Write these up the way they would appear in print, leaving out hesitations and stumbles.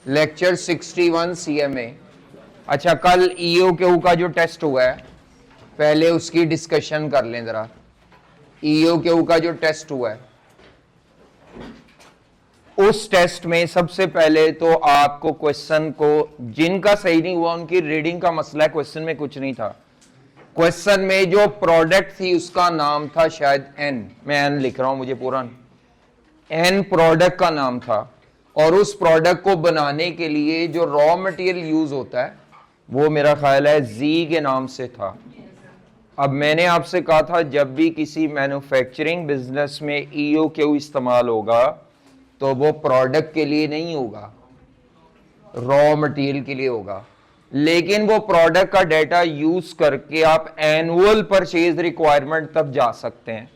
Lecture 61 CMA। अच्छा, कल EOQ का जो टेस्ट हुआ है पहले उसकी डिस्कशन कर लें जरा। EOQ का जो टेस्ट हुआ है उस टेस्ट में सबसे पहले तो आपको क्वेश्चन को, जिनका सही नहीं हुआ उनकी रीडिंग का मसला है, क्वेश्चन में कुछ नहीं था। क्वेश्चन में जो प्रोडक्ट थी उसका नाम था शायद एन, मैं एन लिख रहा हूं, मुझे पूरा एन प्रोडक्ट का नाम था, और उस प्रोडक्ट को बनाने के लिए जो रॉ मटेरियल यूज होता है वो मेरा ख्याल है जी के नाम से था। अब मैंने आपसे कहा था जब भी किसी मैन्युफैक्चरिंग बिजनेस में EOQ इस्तेमाल होगा तो वो प्रोडक्ट के लिए नहीं होगा, रॉ मटेरियल के लिए होगा। लेकिन वो प्रोडक्ट का डाटा यूज करके आप एनुअल परचेज रिक्वायरमेंट तक जा सकते हैं,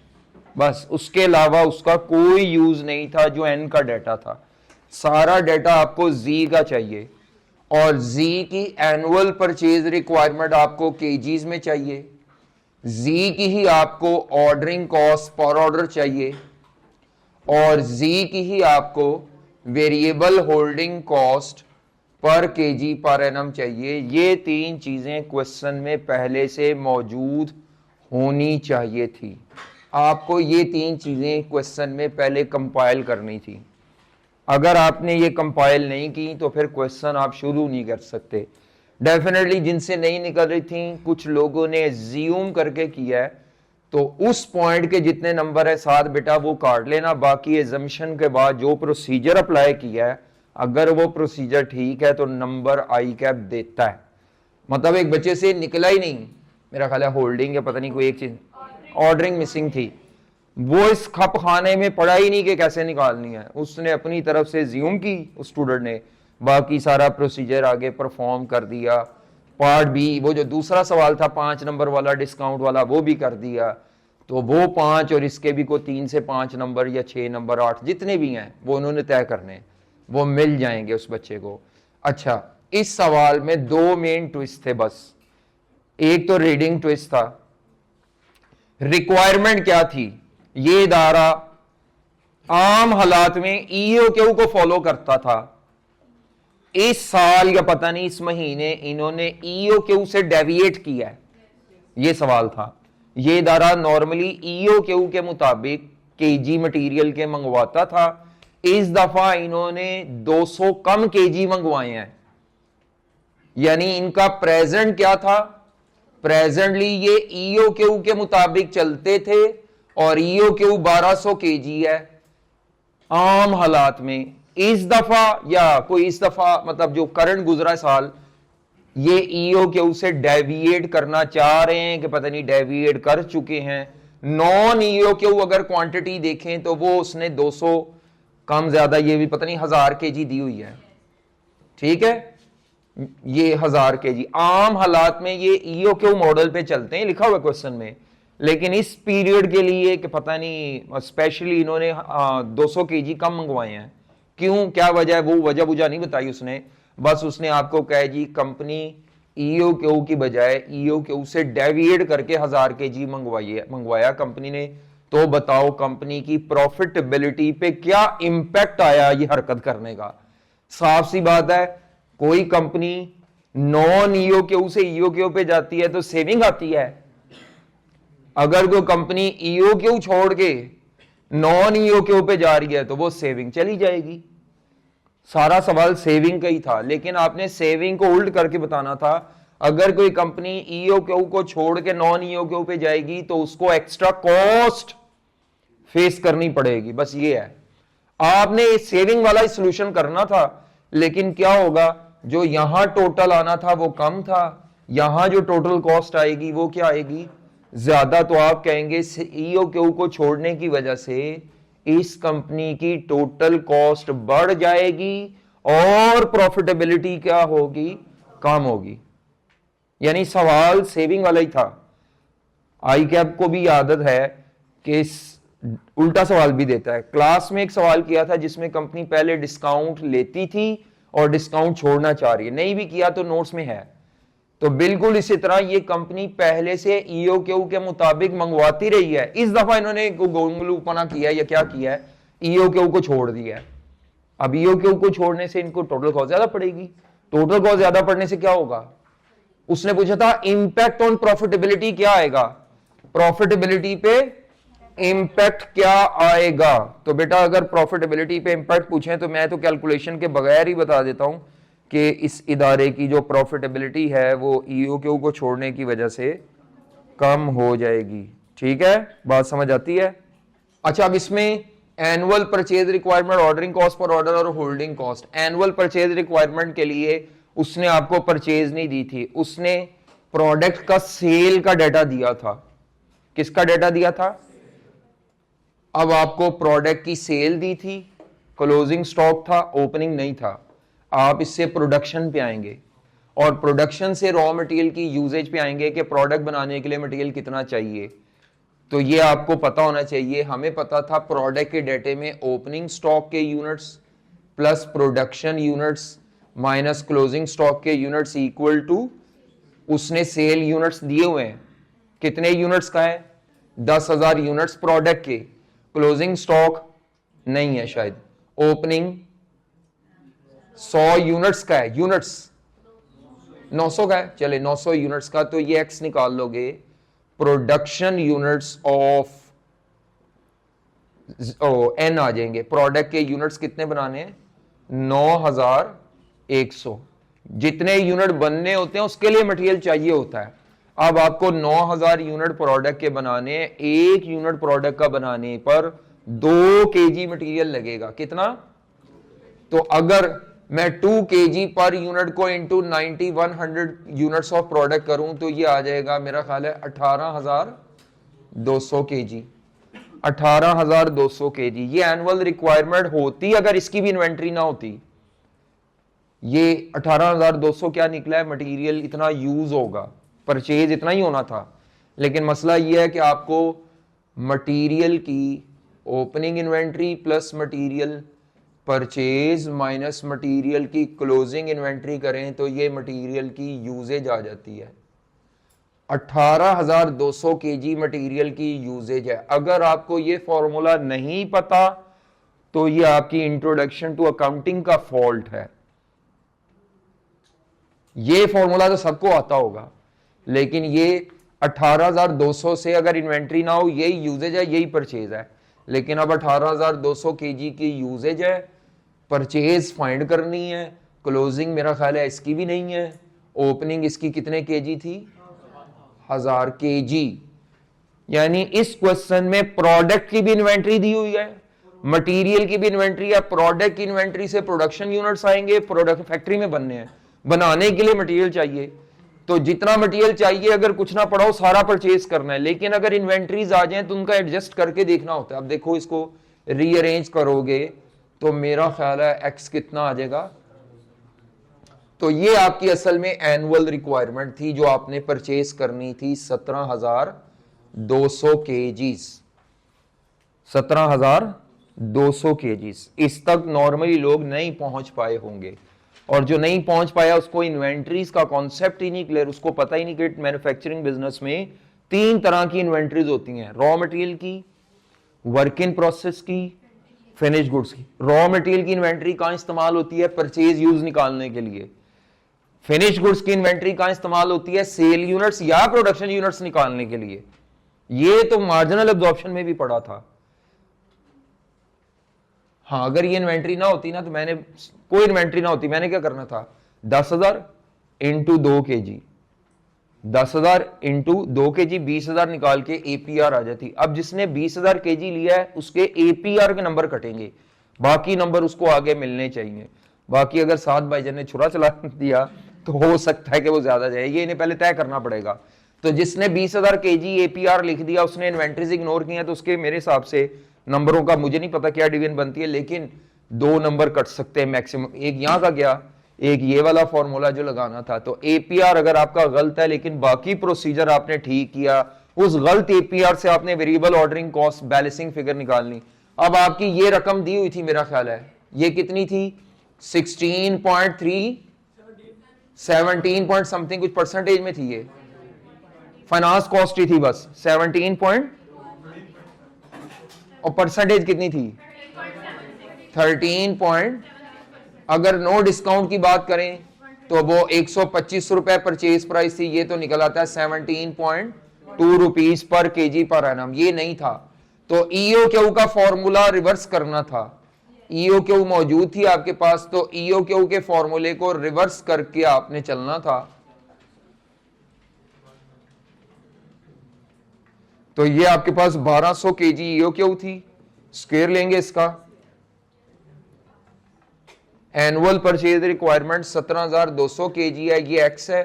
बस उसके अलावा उसका कोई यूज नहीं था। जो एन का डाटा था सारा डाटा आपको जी का चाहिए, और जी की एनुअल परचेज रिक्वायरमेंट आपको केजीज में चाहिए, जी की ही आपको ऑर्डरिंग कॉस्ट पर ऑर्डर चाहिए, और जी की ही आपको variable holding cost per KG per annum चाहिए। ये तीन चीजें क्वेश्चन में पहले से मौजूद होनी चाहिए थी। आपको ये तीन चीजें क्वेश्चन में पहले कंपाइल करनी थी। अगर आपने ये कंपाइल नहीं की तो फिर क्वेश्चन आप शुरू नहीं कर सकते। डेफिनेटली जिनसे नहीं निकल रही थी, कुछ लोगों ने एज्यूम करके किया है, तो उस पॉइंट के जितने नंबर है साथ बेटा वो काट लेना। बाकी एजम्पशन के बाद जो प्रोसीजर अप्लाई किया है, अगर वो प्रोसीजर ठीक है तो नंबर आई कैप देता है। मतलब एक बच्चे से निकला ही नहीं, मेरा ख्याल है होल्डिंग या पता नहीं कोई एक चीज ऑर्डरिंग मिसिंग थी, वो इस खप खाने में पड़ा ही नहीं कि कैसे निकालनी है। उसने अपनी तरफ से ज्यूम की उस स्टूडेंट ने, बाकी सारा प्रोसीजर आगे परफॉर्म कर दिया। पार्ट बी, वो जो दूसरा सवाल था 5 नंबर वाला डिस्काउंट वाला, वो भी कर दिया। तो वो 5 और इसके भी को 3 से 5 नंबर या 6 नंबर 8 जितने भी हैं वो उन्होंने तय करने, वो मिल जाएंगे उस बच्चे को। अच्छा, इस सवाल में 2 मेन ट्विस्ट थे बस। एक तो रीडिंग ट्विस्ट था। रिक्वायरमेंट क्या थी? ये इदारा आम हालात में EOQ को फॉलो करता था। इस साल या पता नहीं इस महीने इन्होंने EOQ से डेविएट किया है, ये सवाल था। ये इदारा नॉर्मली EOQ के मुताबिक केजी मटेरियल के मंगवाता था, इस दफा इन्होंने 200 कम केजी मंगवाए हैं। यानी इनका प्रेजेंट क्या था? प्रेजेंटली ये EOQ के मुताबिक चलते थे और EOQ 1200 केजी है आम हालात में। इस दफा या कोई इस दफा मतलब जो करंट गुजरा साल, ये EOQ से डेविएट करना चाह रहे हैं कि पता नहीं डेविएट कर चुके हैं। नॉन EOQ अगर क्वांटिटी देखें तो वो उसने 200 कम ज्यादा, ये भी पता नहीं 1000 केजी दी हुई है। ठीक है, ये 1000 केजी आम हालात में ये EOQ मॉडल पे चलते हैं, लिखा हुआ क्वेश्चन में। लेकिन इस पीरियड के लिए कि पता नहीं स्पेशली इन्होंने 200 केजी कम मंगवाए हैं। क्यों, क्या वजह है, वो वजह बुझा नहीं बताई उसने। बस उसने आपको कहा जी कंपनी EOQ की बजाय EOQ से डेविएट करके 1000 केजी मंगवाया कंपनी ने। तो बताओ कंपनी की प्रॉफिटेबिलिटी पे क्या इंपैक्ट आया ये हरकत करने का? साफ सी बात है, कोई कंपनी नॉन EOQ से EOQ पे जाती है तो सेविंग आती है। अगर कोई कंपनी EOQ छोड़ के नॉन EOQ पे जा रही है तो वो सेविंग चली जाएगी। सारा सवाल सेविंग का ही था, लेकिन आपने सेविंग को उल्ट करके बताना था। अगर कोई कंपनी EOQ को छोड़ के नॉन EOQ पे जाएगी तो उसको एक्स्ट्रा कॉस्ट फेस करनी पड़ेगी, बस ये है। आपने सेविंग वाला ही सोल्यूशन करना था, लेकिन क्या होगा, जो यहां टोटल आना था वो कम था, यहां जो टोटल कॉस्ट आएगी वो क्या आएगी, ज्यादा। तो आप कहेंगे EOQ को छोड़ने की वजह से इस कंपनी की टोटल कॉस्ट बढ़ जाएगी और प्रॉफिटेबिलिटी क्या होगी, कम होगी। यानी सवाल सेविंग वाला ही था। आई कैप को भी आदत है कि उल्टा सवाल भी देता है। क्लास में एक सवाल किया था जिसमें कंपनी पहले डिस्काउंट लेती थी और डिस्काउंट छोड़ना चाह रही है, नहीं भी किया तो नोट्स में है। तो बिल्कुल इसी तरह ये कंपनी पहले से EOQ के मुताबिक मंगवाती रही है। इस दफा इन्होंने गोंगलूपना किया या क्या किया है, EOQ को छोड़ दिया है। अब ईओक्यू को छोड़ने से इनको टोटल कॉस्ट ज्यादा पड़ेगी। टोटल कॉस्ट ज्यादा पड़ने से क्या होगा? उसने पूछा था इंपैक्ट ऑन प्रॉफिटेबिलिटी क्या आएगा, प्रॉफिटेबिलिटी पे इंपैक्ट क्या आएगा। तो बेटा अगर प्रॉफिटेबिलिटी पे इंपैक्ट पूछे तो मैं तो कैलकुलेशन के बगैर ही बता देता हूं कि इस इदारे की जो प्रॉफिटेबिलिटी है वो ईओक्यू को छोड़ने की वजह से कम हो जाएगी। ठीक है, बात समझ आती है? अच्छा, अब इसमें annual purchase requirement, ordering cost per order और holding cost. Annual purchase requirement के लिए उसने आपको परचेज नहीं दी थी, उसने प्रोडक्ट का सेल का डाटा दिया था। किसका डाटा दिया था? अब आपको प्रोडक्ट की सेल दी थी, क्लोजिंग स्टॉक था, ओपनिंग नहीं था। आप इससे प्रोडक्शन पे आएंगे और प्रोडक्शन से रॉ मटेरियल की यूजेज पे आएंगे कि प्रोडक्ट बनाने के लिए मटेरियल कितना चाहिए। तो ये आपको पता होना चाहिए। हमें पता था प्रोडक्ट के डाटे में ओपनिंग स्टॉक के units plus production units minus closing stock के यूनिट्स इक्वल टू उसने सेल यूनिट्स दिए हुए हैं। कितने यूनिट्स का है? 10,000 यूनिट्स प्रोडक्ट के। क्लोजिंग स्टॉक नहीं है शायद। ओपनिंग 100 यूनिट्स का है। यूनिट्स 900 का है, चले 900 यूनिट्स का, तो ये एक्स निकाल लोगे। प्रोडक्शन यूनिट्स ऑफ एन आ जाएंगे। प्रोडक्ट के यूनिट्स कितने बनाने हैं? 9100। जितने यूनिट बनने होते हैं उसके लिए मटेरियल चाहिए होता है। अब आपको 9000 यूनिट प्रोडक्ट के बनाने हैं। एक यूनिट प्रोडक्ट का बनाने पर 2 kg मटेरियल लगेगा। कितना? तो अगर मैं 2 kg पर यूनिट को इंटू 9100 यूनिट्स ऑफ प्रोडक्ट करूं तो ये आ जाएगा मेरा ख्याल है 18200 kg। 18200 kg ये एनुअल रिक्वायरमेंट होती अगर इसकी भी इन्वेंट्री ना होती। ये 18200 क्या निकला है? मटेरियल इतना यूज होगा, परचेज इतना ही होना था। लेकिन मसला ये है कि आपको मटेरियल की opening inventory plus material purchase minus material की क्लोजिंग इन्वेंट्री करें तो ये मटेरियल की यूजेज आ जाती है। 18200 kg मटेरियल की यूजेज है। अगर आपको ये फॉर्मूला नहीं पता तो ये आपकी इंट्रोडक्शन टू अकाउंटिंग का फॉल्ट है। ये फॉर्मूला तो सबको आता होगा, लेकिन ये 18200 से अगर इन्वेंट्री ना हो, यही यूजेज है, यही परचेज है। लेकिन अब 18200 kg की यूजेज है, परचेज फाइंड करनी है, क्लोजिंग मेरा ख्याल है इसकी भी नहीं है, ओपनिंग इसकी कितने केजी थी? 1000 kg। यानी इस क्वेश्चन में प्रोडक्ट की भी इन्वेंट्री दी हुई है, मटेरियल की भी इन्वेंट्री है। प्रोडक्ट की इन्वेंट्री से प्रोडक्शन यूनिट्स आएंगे, प्रोडक्ट फैक्ट्री में बनने हैं, बनाने के लिए मटेरियल चाहिए। तो जितना मटेरियल चाहिए अगर कुछ ना पड़ा हो सारा परचेज करना है। लेकिन अगर इन्वेंट्रीज आ जाए तो उनका एडजस्ट करके देखना होता है। अब देखो इसको रीअरेंज करोगे तो मेरा ख्याल है एक्स कितना आ जाएगा। तो ये आपकी असल में एनुअल रिक्वायरमेंट थी जो आपने परचेज करनी थी 17200 kgs। 17200 kgs। इस तक नॉर्मली लोग नहीं पहुंच पाए होंगे, और जो नहीं पहुंच पाया उसको इन्वेंट्रीज का कॉन्सेप्ट ही नहीं क्लियर, उसको पता ही नहीं कि मैन्युफैक्चरिंग बिजनेस में 3 तरह की इन्वेंट्रीज होती हैं, रॉ मटेरियल की, वर्क इन प्रोसेस की, फिनिश गुड्स की। रॉ मटेरियल की इन्वेंट्री कहां इस्तेमाल होती है? परचेज यूज निकालने के लिए। फिनिश गुड्स की इन्वेंट्री कहां इस्तेमाल होती है? सेल यूनिट्स या प्रोडक्शन यूनिट्स निकालने के लिए। ये तो मार्जिनल एब्जॉर्प्शन में भी पड़ा था। हाँ, अगर ये इन्वेंट्री ना होती ना तो मैंने, कोई इन्वेंट्री ना होती, मैंने क्या करना था? 10,000 इंटू 2 kg, 10,000 इंटू 2 kg, 20,000 निकाल के एपीआर आ जाती। अब जिसने 20,000 kg लिया है उसके एपीआर के नंबर कटेंगे, बाकी नंबर उसको आगे मिलने चाहिए। बाकी अगर 7 भाईजान ने छुरा चला दिया तो हो सकता है कि वो ज्यादा जाए, ये इन्हें पहले तय करना पड़ेगा। तो जिसने 20,000 kg एपीआर लिख दिया उसने इन्वेंट्रीज इग्नोर किया, तो उसके मेरे हिसाब से नंबरों का मुझे नहीं पता क्या डिवीजन बनती है, लेकिन 2 नंबर कट सकते हैं मैक्सिमम। एक यहां का गया, एक ये वाला फॉर्मूला जो लगाना था। तो एपीआर अगर आपका गलत है लेकिन बाकी प्रोसीजर आपने ठीक किया, उस गलत एपीआर से आपने variable ordering cost balancing figure निकालनी। अब आपकी ये रकम दी हुई थी, मेरा ख्याल है ये कितनी थी? 16.3 17 पॉइंट समथिंग कुछ परसेंटेज में थी। ये फाइनेंस कॉस्ट ही थी बस 17 पॉइंट, और परसेंटेज कितनी थी? 13 अगर नो डिस्काउंट की बात करें तो वो 125 रुपए परचेज प्राइस थी, ये तो निकल आता है 17.2 rupees per KG per annum, ये नहीं था। तो ईओक्यू का फॉर्मूला रिवर्स करना था, ईओक्यू मौजूद थी आपके पास, तो ईओक्यू के फॉर्मूले को रिवर्स करके आपने चलना था। तो ये आपके पास 1200 केजी ईओक्यू थी, स्क्वायर लेंगे इसका, एनुअल परचेज रिक्वायरमेंट 17,200 केजी है, ये एक्स है,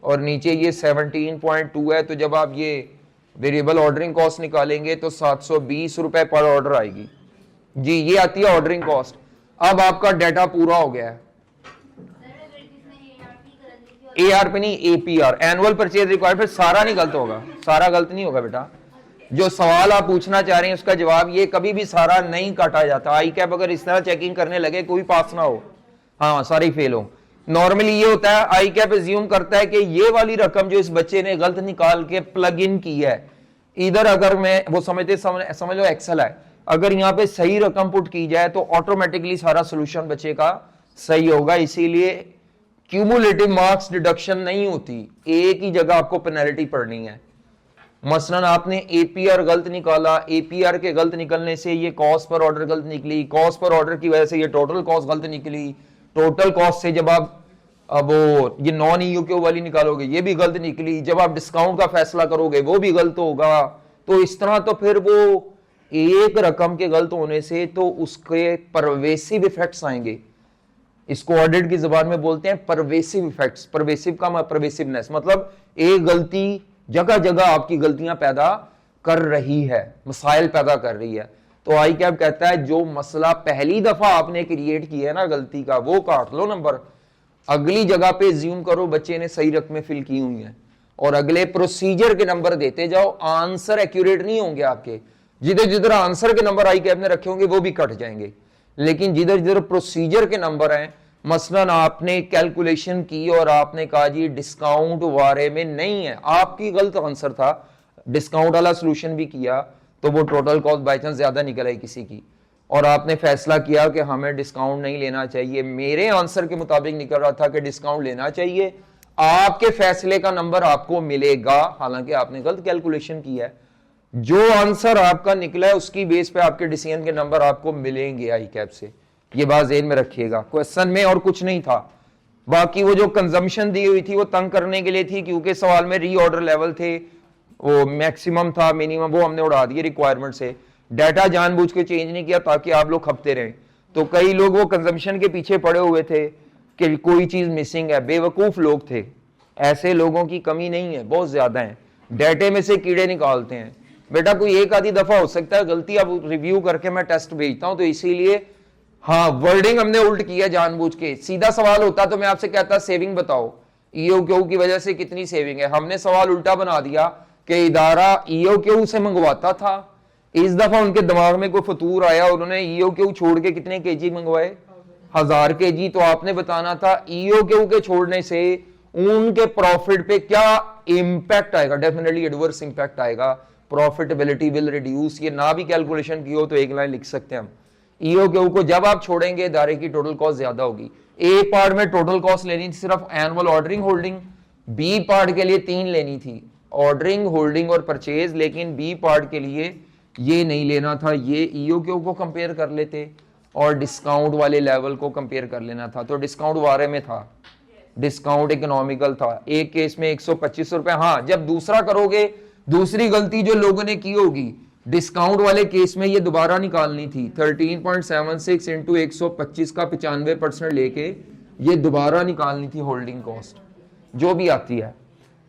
और नीचे ये 17.2 है। तो जब आप ये वेरिएबल ऑर्डरिंग कॉस्ट निकालेंगे तो 720 रुपए पर ऑर्डर आएगी जी, ये आती है ऑर्डरिंग कॉस्ट। अब आपका डाटा पूरा हो गया है, एआरपी नहीं एपीआर, एनुअल परचेज रिक्वायरमेंट, सारा नहीं गलत होगा, सारा गलत नहीं होगा बेटा। जो सवाल आप पूछना चाह रहे हैं उसका जवाब ये, कभी भी सारा नहीं काटा जाता। आई कैप अगर इस तरह चेकिंग करने लगे कोई पास ना हो, हाँ सारी फेल हो। नॉर्मली ये होता है, आई कैप एज्यूम करता है कि ये वाली रकम जो इस बच्चे ने गलत निकाल के प्लग इन की है, इधर अगर मैं वो समझ लो एक्सेल है, अगर यहाँ पे सही रकम पुट की जाए तो ऑटोमेटिकली सारा सोल्यूशन बच्चे का सही होगा। इसीलिए क्यूमुलेटिव मार्क्स डिडक्शन नहीं होती, एक ही जगह आपको पेनल्टी पड़नी है। मसलन आपने एपीआर गलत निकाला, एपीआर के गलत निकलने से ये कॉस्ट पर ऑर्डर गलत निकली, कॉस्ट पर ऑर्डर की वजह से ये टोटल कॉस्ट गलत निकली, टोटल कॉस्ट से जब आप अब वो ये नॉन ईओक्यू वाली निकालोगे ये भी गलत निकली, जब आप डिस्काउंट का फैसला करोगे वो भी गलत होगा। तो इस तरह तो फिर वो एक रकम के गलत होने से तो उसके परवेसिव इफेक्ट्स आएंगे। इसको ऑडिट की जुबान में बोलते हैं परवेसिव इफेक्ट्स। परवेसिव का परवेसिवनेस मतलब एक गलती जगह जगह आपकी गलतियां पैदा कर रही है, मसाइल पैदा कर रही है। तो आई कैप कहता है जो मसला पहली दफा आपने क्रिएट किया है ना गलती का, वो काट लो नंबर, अगली जगह पे ज्यूम करो बच्चे ने सही रकमें फिल की हुई हैं और अगले प्रोसीजर के नंबर देते जाओ। आंसर एक्यूरेट नहीं होंगे आपके, जिधर जिधर आंसर के नंबर आई कैप ने रखे होंगे वो भी कट जाएंगे, लेकिन जिधर जिधर प्रोसीजर के नंबर हैं, मसलन आपने कैलकुलेशन की और आपने कहा जी डिस्काउंट वारे में नहीं है, आपकी गलत आंसर था, डिस्काउंट वाला सोल्यूशन भी किया तो वो टोटल कॉस्ट बाई चांस ज्यादा निकल आई किसी की, और आपने फैसला किया कि हमें डिस्काउंट नहीं लेना चाहिए, मेरे आंसर के मुताबिक निकल रहा था कि डिस्काउंट लेना चाहिए, आपके फैसले का नंबर आपको मिलेगा, हालांकि आपने गलत कैलकुलेशन किया है। जो आंसर आपका निकला है उसकी बेस पे आपके डिसीजन के नंबर आपको मिलेंगे आई कैप से, ये बात ज़हन में रखिएगा। क्वेश्चन में और कुछ नहीं था, बाकी वो जो कंजम्पशन दी हुई थी वो तंग करने के लिए थी, क्योंकि सवाल में रीऑर्डर लेवल थे, वो मैक्सिमम था मिनिमम, वो हमने उड़ा दिए रिक्वायरमेंट से, डाटा जानबूझ के चेंज नहीं किया ताकि आप लोग खपते रहें। तो कई लोग वो कंजम्पशन के पीछे पड़े हुए थे कि कोई चीज मिसिंग है, बेवकूफ लोग थे। ऐसे लोगों की कमी नहीं है, बहुत ज्यादा है, डाटे में से कीड़े निकालते हैं। बेटा कोई एक आधी दफा हो सकता है गलती, अब रिव्यू करके मैं टेस्ट भेजता हूं, तो इसीलिए हाँ वर्डिंग हमने उल्ट किया जानबूझ के। सीधा सवाल होता तो मैं आपसे कहता सेविंग बताओ, ईओक्यू की वजह से कितनी सेविंग है, हमने सवाल उल्टा बना दिया कि इदारा ईओक्यू से मंगवाता था, इस दफा उनके दिमाग में कोई फतूर आया, उन्होंने ईओक्यू छोड़ के कितने केजी मंगवाए, 1000 केजी। तो आपने बताना था ईओक्यू के छोड़ने से उनके प्रॉफिट पे क्या इंपैक्ट आएगा, डेफिनेटली एडवर्स इंपैक्ट आएगा, प्रॉफिटेबिलिटी विल रिड्यूस। ये ना भी कैलकुलेशन की हो तो एक लाइन लिख सकते हैं हम, ईओक्यू को जब आप छोड़ेंगे इदारे की टोटल कॉस्ट ज्यादा होगी। ए पार्ट में टोटल कॉस्ट लेनी थी सिर्फ annual ordering holding, B part के लिए 3 लेनी थी, ऑर्डरिंग होल्डिंग और परचेज, लेकिन बी पार्ट के लिए ये नहीं लेना था, ये ईओक्यू को कंपेयर कर लेते और डिस्काउंट वाले लेवल को कंपेयर कर लेना था। तो डिस्काउंट वारे में था, डिस्काउंट इकोनॉमिकल था, एक केस में 125 रुपए। हाँ जब दूसरा करोगे, दूसरी गलती जो लोगों ने की होगी डिस्काउंट वाले केस में ये दोबारा निकालनी थी, 13.76 इंटू 125 का 95% लेके ये दोबारा निकालनी थी होल्डिंग कॉस्ट जो भी आती है।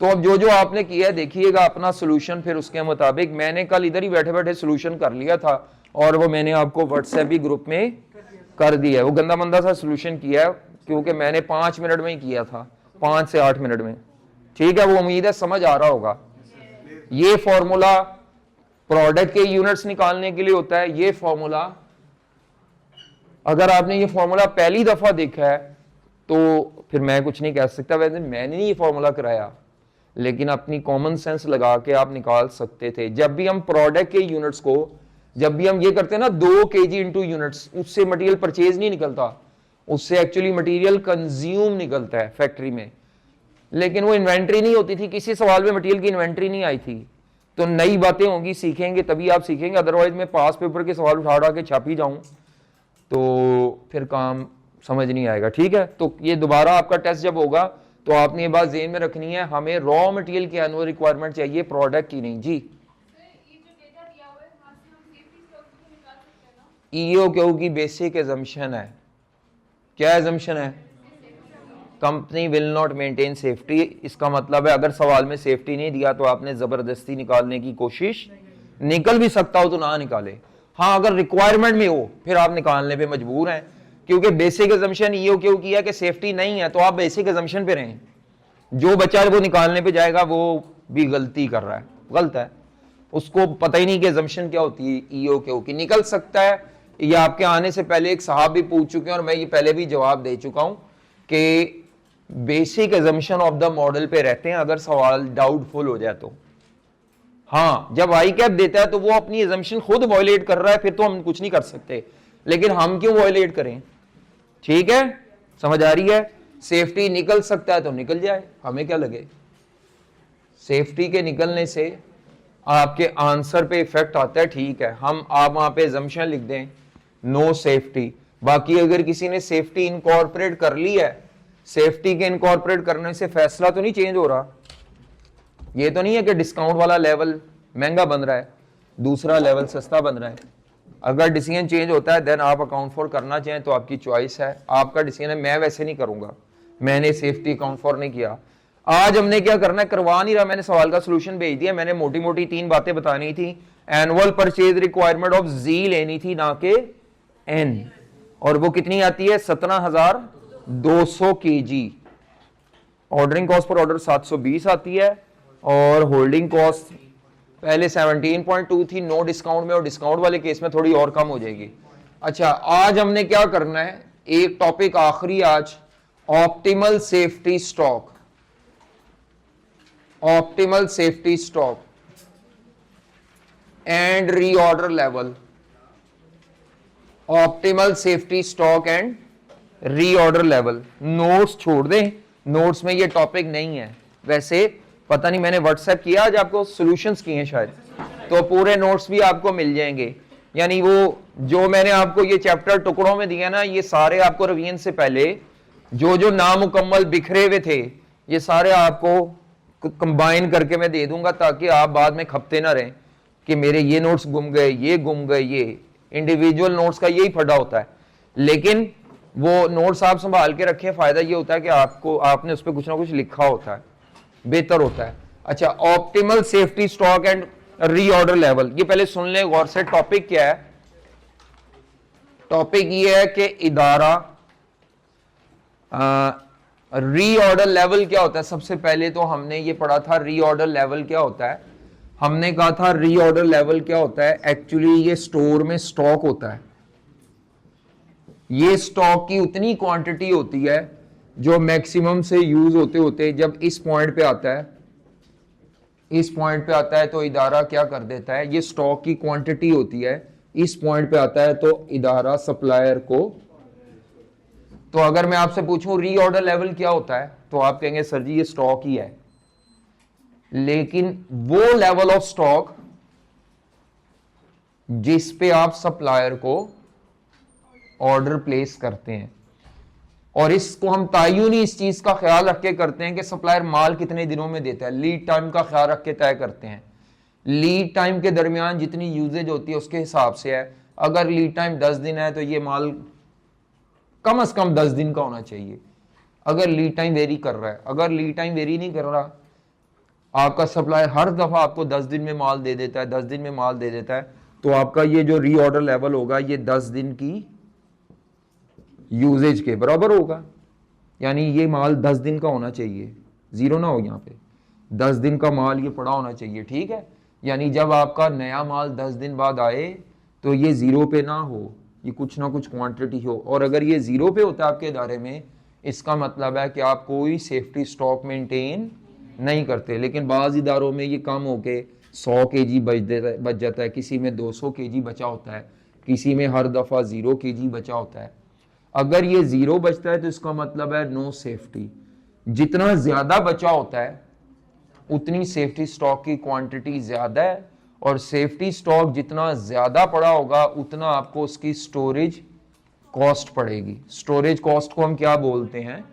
तो अब जो जो आपने किया है देखिएगा अपना सोल्यूशन, फिर उसके मुताबिक। मैंने कल इधर ही बैठे बैठे सोल्यूशन कर लिया था और वो मैंने आपको व्हाट्सएप भी ग्रुप में कर दिया है, वो गंदा मंदा सा सोल्यूशन किया है क्योंकि मैंने 5 मिनट में ही किया था, 5 से 8 मिनट में, ठीक है। वो उम्मीद है समझ आ रहा होगा। ये फॉर्मूला प्रोडक्ट के यूनिट्स निकालने के लिए होता है। ये फॉर्मूला अगर आपने ये फॉर्मूला पहली दफा देखा है तो फिर मैं कुछ नहीं कह सकता, वैसे मैंने नहीं ये फॉर्मूला कराया, लेकिन अपनी कॉमन सेंस लगा के आप निकाल सकते थे। जब भी हम प्रोडक्ट के यूनिट्स को जब भी हम ये करते हैं ना 2 kg इंटू यूनिट्स, उससे मटेरियल परचेज नहीं निकलता, उससे एक्चुअली मटेरियल कंज्यूम निकलता है फैक्ट्री में, लेकिन वो इन्वेंट्री नहीं होती थी, किसी सवाल में मटेरियल की इन्वेंट्री नहीं आई थी। तो नई बातें होंगी, सीखेंगे तभी आप सीखेंगे, अदरवाइज मैं पास पेपर के सवाल उठा के छापी जाऊं तो फिर काम समझ नहीं आएगा। ठीक है, तो ये दोबारा आपका टेस्ट जब होगा तो आपने ये बात ज़हन में रखनी है, हमें रॉ मटेरियल की एनुअल रिक्वायरमेंट चाहिए, प्रोडक्ट की नहीं। जी, EOQ की बेसिक एजम्पशन है, क्या एजम्पशन है? Company will not maintain safety. इसका मतलब है अगर सवाल में सेफ्टी नहीं दिया तो आपने जबरदस्ती निकालने की कोशिश, निकल भी सकता हो तो ना निकाले। हाँ, अगर रिक्वायरमेंट में हो फिर आप निकालने पे मजबूर हैं, क्योंकि बेसिक एजम्पशन EOQ की है कि सेफ्टी नहीं है, तो आप बेसिक एजम्पशन पे रहें। जो बच्चा वो निकालने पे जाएगा वो भी गलती कर रहा है, गलत है, उसको पता ही नहीं कि एजम्पशन क्या होती है EOQ की। निकल सकता है, ये आपके आने से पहले एक साहब भी पूछ चुके हैं और मैं ये पहले भी जवाब दे चुका हूं कि basic assumption of the model पे रहते हैं अगर सवाल डाउटफुल हो जाए तो। हाँ, जब आई कैप देता है तो वो अपनी एजम्पशन खुद वायलेट कर रहा है, फिर तो हम कुछ नहीं कर सकते, लेकिन हम क्यों वायलेट करें? ठीक है, समझ आ रही है? सेफ्टी निकल सकता है तो निकल जाए, हमें क्या लगे। सेफ्टी के निकलने से आपके आंसर पे इफेक्ट आता है, ठीक है, हम आप वहां पे एजम्पशन लिख दें नो सेफ्टी। बाकी अगर किसी ने सेफ्टी इनकॉर्पोरेट कर ली है, सेफ्टी के इनकॉर्पोरेट करने से फैसला तो नहीं चेंज हो रहा, ये तो नहीं है कि डिस्काउंट वाला लेवल महंगा बन रहा है, दूसरा लेवल सस्ता बन रहा है। अगर डिसीजन चेंज होता है देन आप अकाउंट फॉर करना चाहें तो आपकी चॉइस है, आपका डिसीजन है। मैं वैसे नहीं करूंगा, मैंने सेफ्टी अकाउंट फॉर नहीं किया। आज हमने क्या करना है, करवा नहीं रहा, मैंने सवाल का सोल्यूशन भेज दिया, मैंने मोटी मोटी 3 बातें बतानी थी। एनुअल परचेज रिक्वायरमेंट ऑफ जी लेनी थी, ना के एन, और वो कितनी आती है 17,200 kg। Ordering cost per order 720 आती है, और होल्डिंग कॉस्ट पहले 17.2 थी नो डिस्काउंट में, और डिस्काउंट वाले केस में थोड़ी और कम हो जाएगी। अच्छा, आज हमने क्या करना है, एक टॉपिक आखिरी आज, optimal safety stock. Optimal safety stock and reorder level. Optimal safety stock and reorder level. Notes छोड़ दें, नोट्स में ये टॉपिक नहीं है। वैसे पता नहीं, मैंने व्हाट्सएप किया आज आपको, सॉल्यूशंस किए हैं शायद, तो पूरे नोट्स भी आपको मिल जाएंगे। यानी वो जो मैंने आपको ये चैप्टर टुकड़ों में दिया ना, ये सारे आपको रिवीजन से पहले जो जो नामुकम्मल बिखरे हुए थे, ये सारे आपको कंबाइन करके मैं दे दूंगा, ताकि आप बाद में खपते ना रहें कि मेरे ये नोट्स गुम गए, ये गुम गए। ये इंडिविजुअल नोट्स का यही फटा होता है, लेकिन वो नोट्स आप संभाल के रखें, फायदा ये होता है कि आपने उस पर कुछ ना कुछ लिखा होता है, बेहतर होता है। अच्छा, optimal safety stock and reorder level, ये पहले सुन ले गौर से। टॉपिक क्या है? टॉपिक ये है कि इदारा रीऑर्डर लेवल क्या होता है। सबसे पहले तो हमने ये पढ़ा था रीऑर्डर लेवल क्या होता है। हमने कहा था रीऑर्डर लेवल क्या होता है, एक्चुअली ये स्टोर में स्टॉक होता है, ये स्टॉक की उतनी क्वांटिटी होती है जो मैक्सिमम से यूज होते होते जब इस पॉइंट पे आता है, इस पॉइंट पे आता है तो इदारा क्या कर देता है, ये स्टॉक की क्वांटिटी होती है, इस पॉइंट पे आता है तो इदारा सप्लायर को। तो अगर मैं आपसे पूछूं रीऑर्डर लेवल क्या होता है, तो आप कहेंगे सर जी ये स्टॉक ही है, लेकिन वो लेवल ऑफ स्टॉक जिस पे आप सप्लायर को ऑर्डर प्लेस करते हैं, और इसको हम तायुनी इस चीज का ख्याल रख के करते हैं कि सप्लायर माल कितने दिनों में देता है, लीड टाइम का ख्याल रख के तय करते हैं। लीड टाइम के दरमियान जितनी यूजेज होती है उसके हिसाब से है। अगर लीड टाइम 10 दिन है तो ये माल कम से कम 10 दिन का होना चाहिए। अगर लीड टाइम वेरी कर रहा है, अगर लीड टाइम वेरी नहीं कर रहा, आपका सप्लायर हर दफा आपको 10 दिन में माल दे देता है, 10 दिन में माल दे देता है, तो आपका ये जो रीऑर्डर लेवल होगा ये 10 दिन की यूजेज के बराबर होगा। यानी ये माल 10 दिन का होना चाहिए, जीरो ना हो, यहाँ पे 10 दिन का माल ये पड़ा होना चाहिए, ठीक है। यानी जब आपका नया माल 10 दिन बाद आए तो ये जीरो पे ना हो, ये कुछ ना कुछ क्वांटिटी हो। और अगर ये जीरो पे होता है आपके इदारे में, इसका मतलब है कि आप कोई सेफ्टी स्टॉक मेंटेन नहीं करते। लेकिन बाज़ इदारों में ये कम होके 100 kg बच जाता है, किसी में 200 kg बचा होता है, किसी में हर दफ़ा 0 kg बचा होता है। अगर ये 0 बचता है तो इसका मतलब है नो सेफ्टी। जितना ज़्यादा बचा होता है उतनी सेफ्टी स्टॉक की क्वांटिटी ज़्यादा है, और सेफ्टी स्टॉक जितना ज़्यादा पड़ा होगा उतना आपको उसकी स्टोरेज कॉस्ट पड़ेगी। स्टोरेज कॉस्ट को हम क्या बोलते हैं?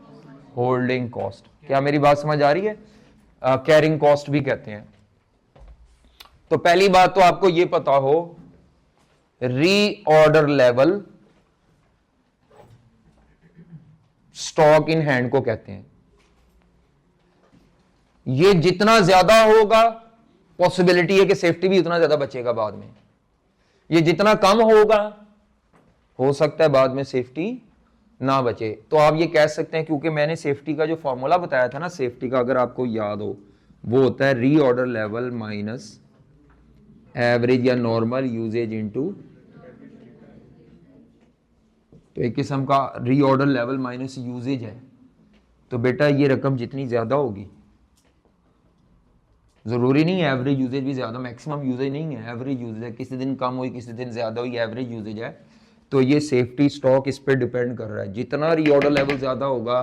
Holding cost. क्या मेरी बात समझ आ रही है? कैरिंग कॉस्ट भी कहते हैं। तो पहली बात तो आपको यह पता हो, reorder level stock in hand को कहते हैं। ये जितना ज्यादा होगा पॉसिबिलिटी है कि सेफ्टी भी उतना ज्यादा बचेगा बाद में। ये जितना कम होगा हो सकता है बाद में सेफ्टी ना बचे। तो आप ये कह सकते हैं, क्योंकि मैंने सेफ्टी का जो फॉर्मूला बताया था ना सेफ्टी का, अगर आपको याद हो, वो होता है रीऑर्डर लेवल माइनस एवरेज या नॉर्मल यूजेज इनटू, तो एक किस्म का रीऑर्डर लेवल माइनस यूजेज है। तो बेटा ये रकम जितनी ज्यादा होगी, जरूरी नहीं है एवरेज यूजेज भी ज्यादा, मैक्सिमम यूजेज नहीं है, एवरेज यूजेज है, किसी दिन कम हुई किसी दिन ज्यादा हुई, एवरेज यूजेज है। तो ये सेफ्टी स्टॉक इस पर डिपेंड कर रहा है। जितना रीऑर्डर लेवल ज्यादा होगा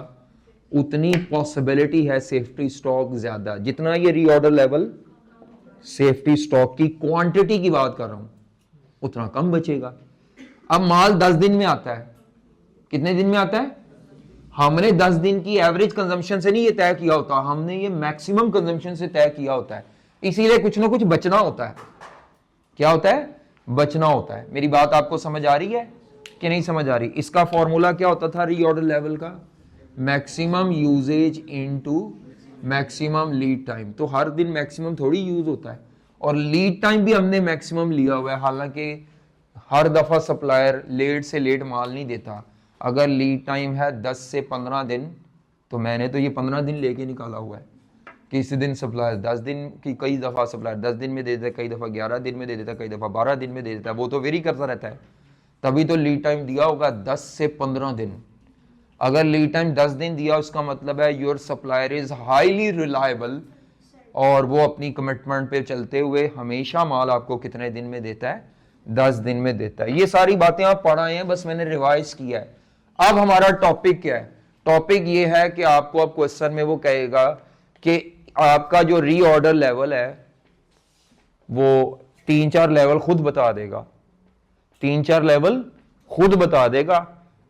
उतनी पॉसिबिलिटी है सेफ्टी स्टॉक ज्यादा। जितना ये रीऑर्डर लेवल, सेफ्टी स्टॉक की क्वांटिटी की बात कर रहा हूं, उतना कम बचेगा। अब माल 10 दिन में आता है, कितने दिन में आता है? हमने 10 दिन की एवरेज कंजम्पशन से नहीं ये तय किया होता, हमने ये मैक्सिमम कंजम्पशन से तय किया होता है। इसीलिए कुछ ना कुछ बचना होता है। क्या होता है? बचना होता है। मेरी बात आपको समझ आ रही है कि नहीं समझ आ रही? इसका फॉर्मूला क्या होता था रीऑर्डर लेवल का? Maximum usage into maximum lead time. तो हर दिन मैक्सिमम थोड़ी यूज होता है, और लीड टाइम भी हमने मैक्सिमम लिया हुआ है। हालांकि हर दफा सप्लायर लेट से लेट माल नहीं देता। अगर लीड टाइम है 10 से 15 दिन, तो मैंने तो ये 15 दिन लेके निकाला हुआ है। किसी दिन सप्लायर 10 दिन की, कई दफ़ा सप्लायर 10 दिन में दे देता है, कई दफ़ा 11 दिन में दे देता है, कई दफ़ा 12 दिन में दे देता है, वो तो वेरी करता रहता है। तभी तो लीड टाइम दिया होगा 10 से 15 दिन। अगर लीड टाइम 10 दिन दिया उसका मतलब है your supplier is highly reliable, और वो अपनी कमिटमेंट पे चलते हुए हमेशा माल आपको कितने दिन में देता है? 10 दिन में देता है। ये सारी बातें आप पढ़ आए हैं, बस मैंने रिवाइज किया है। अब हमारा टॉपिक क्या है? टॉपिक ये है कि आपको अब क्वेश्चन में वो कहेगा कि आपका जो रीऑर्डर लेवल है वो 3-4 लेवल खुद बता देगा, 3-4 लेवल खुद बता देगा,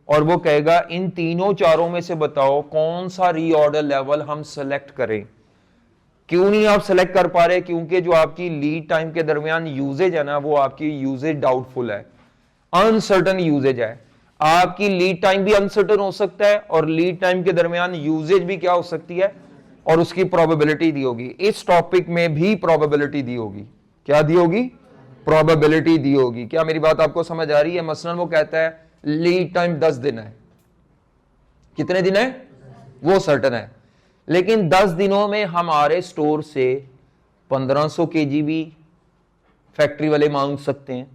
और वो कहेगा इन तीनों चारों में से बताओ कौन सा रीऑर्डर लेवल हम सेलेक्ट करें। क्यों नहीं आप सेलेक्ट कर पा रहे? क्योंकि जो आपकी लीड टाइम के दरमियान यूजेज है ना, वो आपकी यूजेज डाउटफुल है, अनसर्टन यूजेज है। आपकी लीड टाइम भी अनसर्टन हो सकता है, और लीड टाइम के दरमियान यूजेज भी क्या हो सकती है, और उसकी प्रोबेबिलिटी दी होगी। इस टॉपिक में भी प्रोबेबिलिटी दी होगी। क्या दी होगी? प्रोबेबिलिटी दी होगी। क्या मेरी बात आपको समझ आ रही है? मसलन वो कहता है लीड टाइम 10 दिन है, कितने दिन है वो सर्टन है, लेकिन 10 दिनों में हमारे स्टोर से 1500 kg भी फैक्ट्री वाले मांग सकते हैं,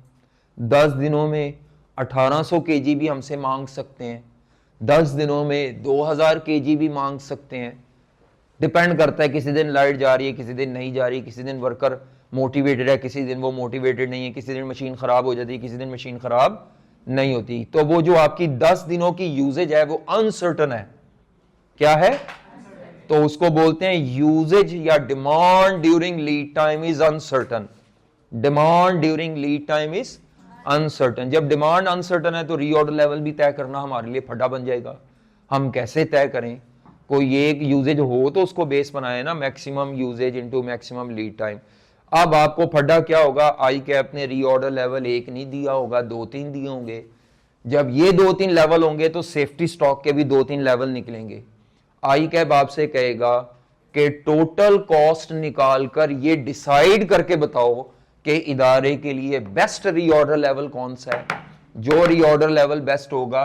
10 दिनों में 1800 kg भी हमसे मांग सकते हैं, 10 दिनों में 2000 kg भी मांग सकते हैं। डिपेंड करता है, किसी दिन लाइट जा रही है, किसी दिन नहीं जा रही, किसी दिन वर्कर मोटिवेटेड है, किसी दिन वो मोटिवेटेड नहीं है, किसी दिन मशीन खराब हो जाती है, किसी दिन मशीन खराब नहीं होती। तो वो जो आपकी 10 दिनों की यूजेज है वो अनसर्टन है। क्या है? तो उसको बोलते हैं यूजेज या demand during lead time is uncertain. Demand during lead time is uncertain. जब डिमांड अनसर्टन है तो रीऑर्डर लेवल भी तय करना हमारे लिए फड्डा बन जाएगा। हम कैसे तय करें? कोई एक यूजेज हो तो उसको बेस बनाए ना, maximum usage into maximum lead time. अब आपको फड्डा क्या होगा? आई कैप ने रीऑर्डर लेवल 1 नहीं दिया होगा, 2-3 दिए होंगे। जब ये 2-3 लेवल होंगे तो सेफ्टी स्टॉक के भी 2-3 लेवल निकलेंगे। आई कैप आपसे कहेगा कि टोटल कॉस्ट निकालकर ये डिसाइड करके बताओ कि इदारे के लिए बेस्ट रीऑर्डर लेवल कौन सा है। जो रीऑर्डर लेवल बेस्ट होगा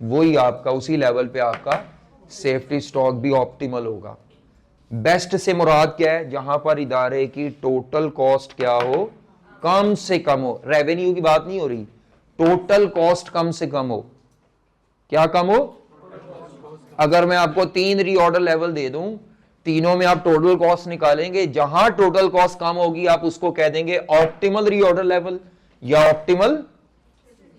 वही आपका, उसी लेवल पे आपका सेफ्टी स्टॉक भी ऑप्टिमल होगा। बेस्ट से मुराद क्या है? जहां पर इदारे की टोटल कॉस्ट क्या हो, कम से कम हो। रेवेन्यू की बात नहीं हो रही, टोटल कॉस्ट कम से कम हो। क्या कम हो? अगर मैं आपको 3 रीऑर्डर लेवल दे दूं तीनों में आप टोटल कॉस्ट निकालेंगे, जहां टोटल कॉस्ट कम होगी आप उसको कह देंगे ऑप्टिमल रीऑर्डर लेवल या ऑप्टिमल।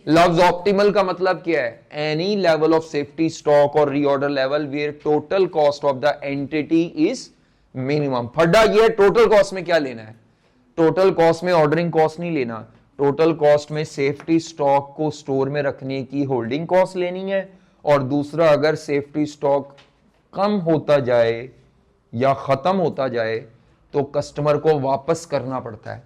लफ्ज ऑप्टिमल का मतलब क्या है? Any level of safety stock और reorder level where total cost of the entity is minimum. फड्डा ये है, टोटल कॉस्ट में क्या लेना है? टोटल कॉस्ट में ऑर्डरिंग कॉस्ट नहीं लेना, टोटल कॉस्ट में सेफ्टी स्टॉक को स्टोर में रखने की होल्डिंग कॉस्ट लेनी है। और दूसरा, अगर सेफ्टी स्टॉक कम होता जाए या खत्म होता जाए तो कस्टमर को वापस करना पड़ता है,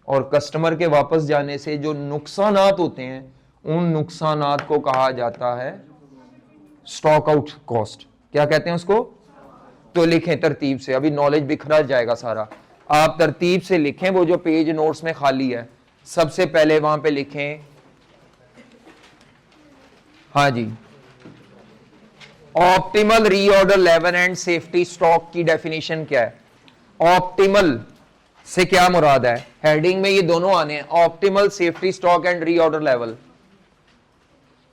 और कस्टमर के वापस जाने से जो नुकसानात होते हैं उन नुकसानात को कहा जाता है स्टॉक आउट कॉस्ट। क्या कहते हैं उसको? तो लिखें तरतीब से, अभी नॉलेज बिखरा जाएगा सारा। आप तरतीब से लिखें, वो जो पेज नोट्स में खाली है सबसे पहले वहां पे लिखें, हाँ जी, optimal reorder level and safety stock की डेफिनेशन क्या है? ऑप्टिमल से क्या मुराद है? हेडिंग में ये दोनों आने हैं, optimal safety stock and reorder level.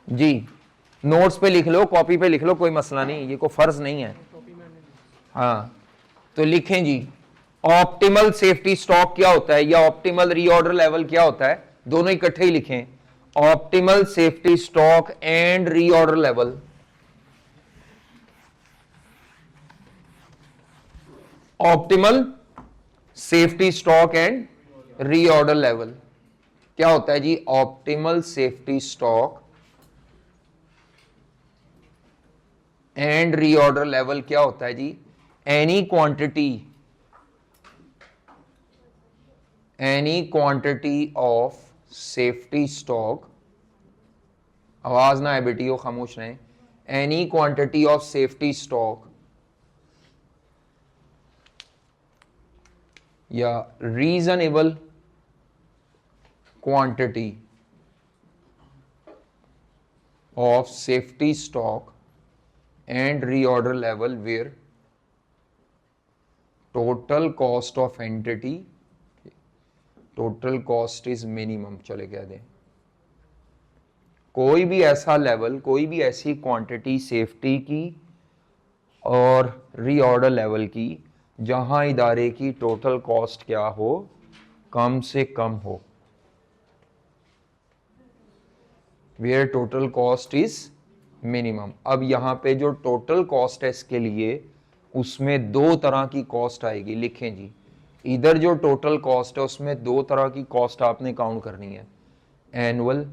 जी नोट्स पे लिख लो, कॉपी पे लिख लो, कोई मसला नहीं, ये कोई फर्ज नहीं है। हाँ तो लिखें जी, ऑप्टिमल सेफ्टी स्टॉक क्या होता है या ऑप्टिमल रीऑर्डर लेवल क्या होता है? दोनों इकट्ठे ही लिखें, optimal safety stock and reorder level. Optimal safety stock and reorder level क्या होता है जी? Optimal safety stock and reorder level क्या होता है जी? Any quantity of safety stock, आवाज ना है बेटी, वो खामोश रहें, any quantity of safety stock या reasonable quantity of safety stock and reorder level where total cost of entity, total cost is minimum. चले कह दें कोई भी ऐसा लेवल, कोई भी ऐसी क्वांटिटी सेफ्टी की और रीऑर्डर लेवल की जहां इदारे की टोटल कॉस्ट क्या हो? कम से कम हो। Where total cost is minimum. अब यहां पे जो टोटल कॉस्ट है इसके लिए, उसमें दो तरह की कॉस्ट आएगी। लिखें जी, इधर जो टोटल कॉस्ट है उसमें दो तरह की कॉस्ट आपने काउंट करनी है, annual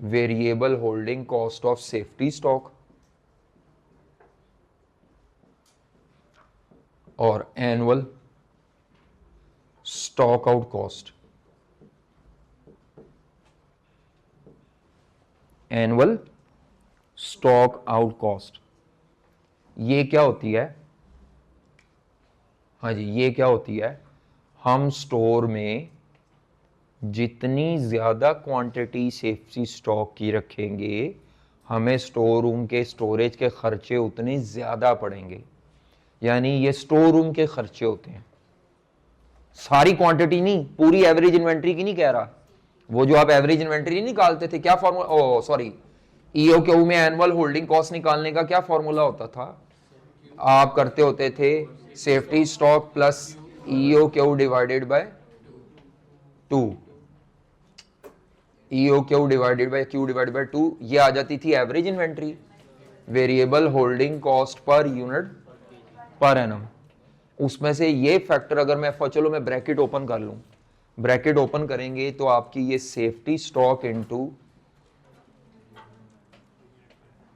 variable holding cost of safety stock और annual stock out cost. Annual stock out cost ये क्या होती है? हाँ जी, ये क्या होती है? हम स्टोर में जितनी ज्यादा क्वांटिटी सेफ्टी स्टॉक की रखेंगे, हमें स्टोर रूम के स्टोरेज के खर्चे उतने ज्यादा पड़ेंगे। यानी ये स्टोर रूम के खर्चे होते हैं, सारी क्वांटिटी नहीं, पूरी एवरेज इन्वेंट्री की नहीं कह रहा। वो जो आप एवरेज इन्वेंट्री निकालते थे, क्या फॉर्मूला, ओ सॉरी, ईओक्यू में एनुअल होल्डिंग कॉस्ट निकालने का क्या फॉर्मूला होता था? आप करते होते थे safety stock plus EOQ divided by 2, EOQ divided by Q divided by 2, ये आ जाती थी average inventory, variable holding cost per unit per annum. उसमें से ये फैक्टर अगर मैं, चलो मैं ब्रैकेट ओपन कर लूं, ब्रैकेट ओपन करेंगे तो आपकी ये सेफ्टी स्टॉक इनटू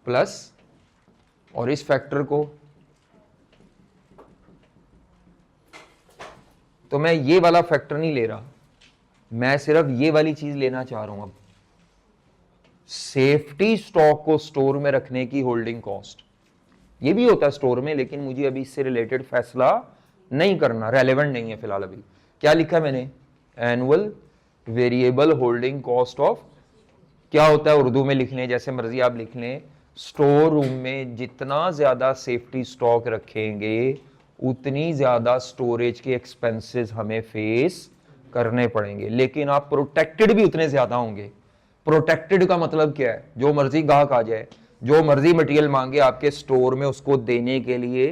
प्लस, और इस फैक्टर को, तो मैं ये वाला फैक्टर नहीं ले रहा, मैं सिर्फ ये वाली चीज लेना चाह रहा हूं। अब सेफ्टी स्टॉक को स्टोर में रखने की होल्डिंग कॉस्ट, ये भी होता है स्टोर में, लेकिन मुझे अभी इससे रिलेटेड फैसला नहीं करना, रेलेवेंट नहीं है फिलहाल। अभी क्या लिखा है मैंने? Annual variable holding cost of, क्या होता है उर्दू में लिख लें, जैसे मर्जी आप लिख लें, स्टोर रूम में जितना ज्यादा सेफ्टी स्टॉक रखेंगे उतनी ज्यादा स्टोरेज के एक्सपेंसेस हमें फेस करने पड़ेंगे, लेकिन आप प्रोटेक्टेड भी उतने ज्यादा होंगे। प्रोटेक्टेड का मतलब क्या है? जो मर्जी गाहक आ जाए, जो मर्जी मटेरियल मांगे आपके स्टोर में, उसको देने के लिए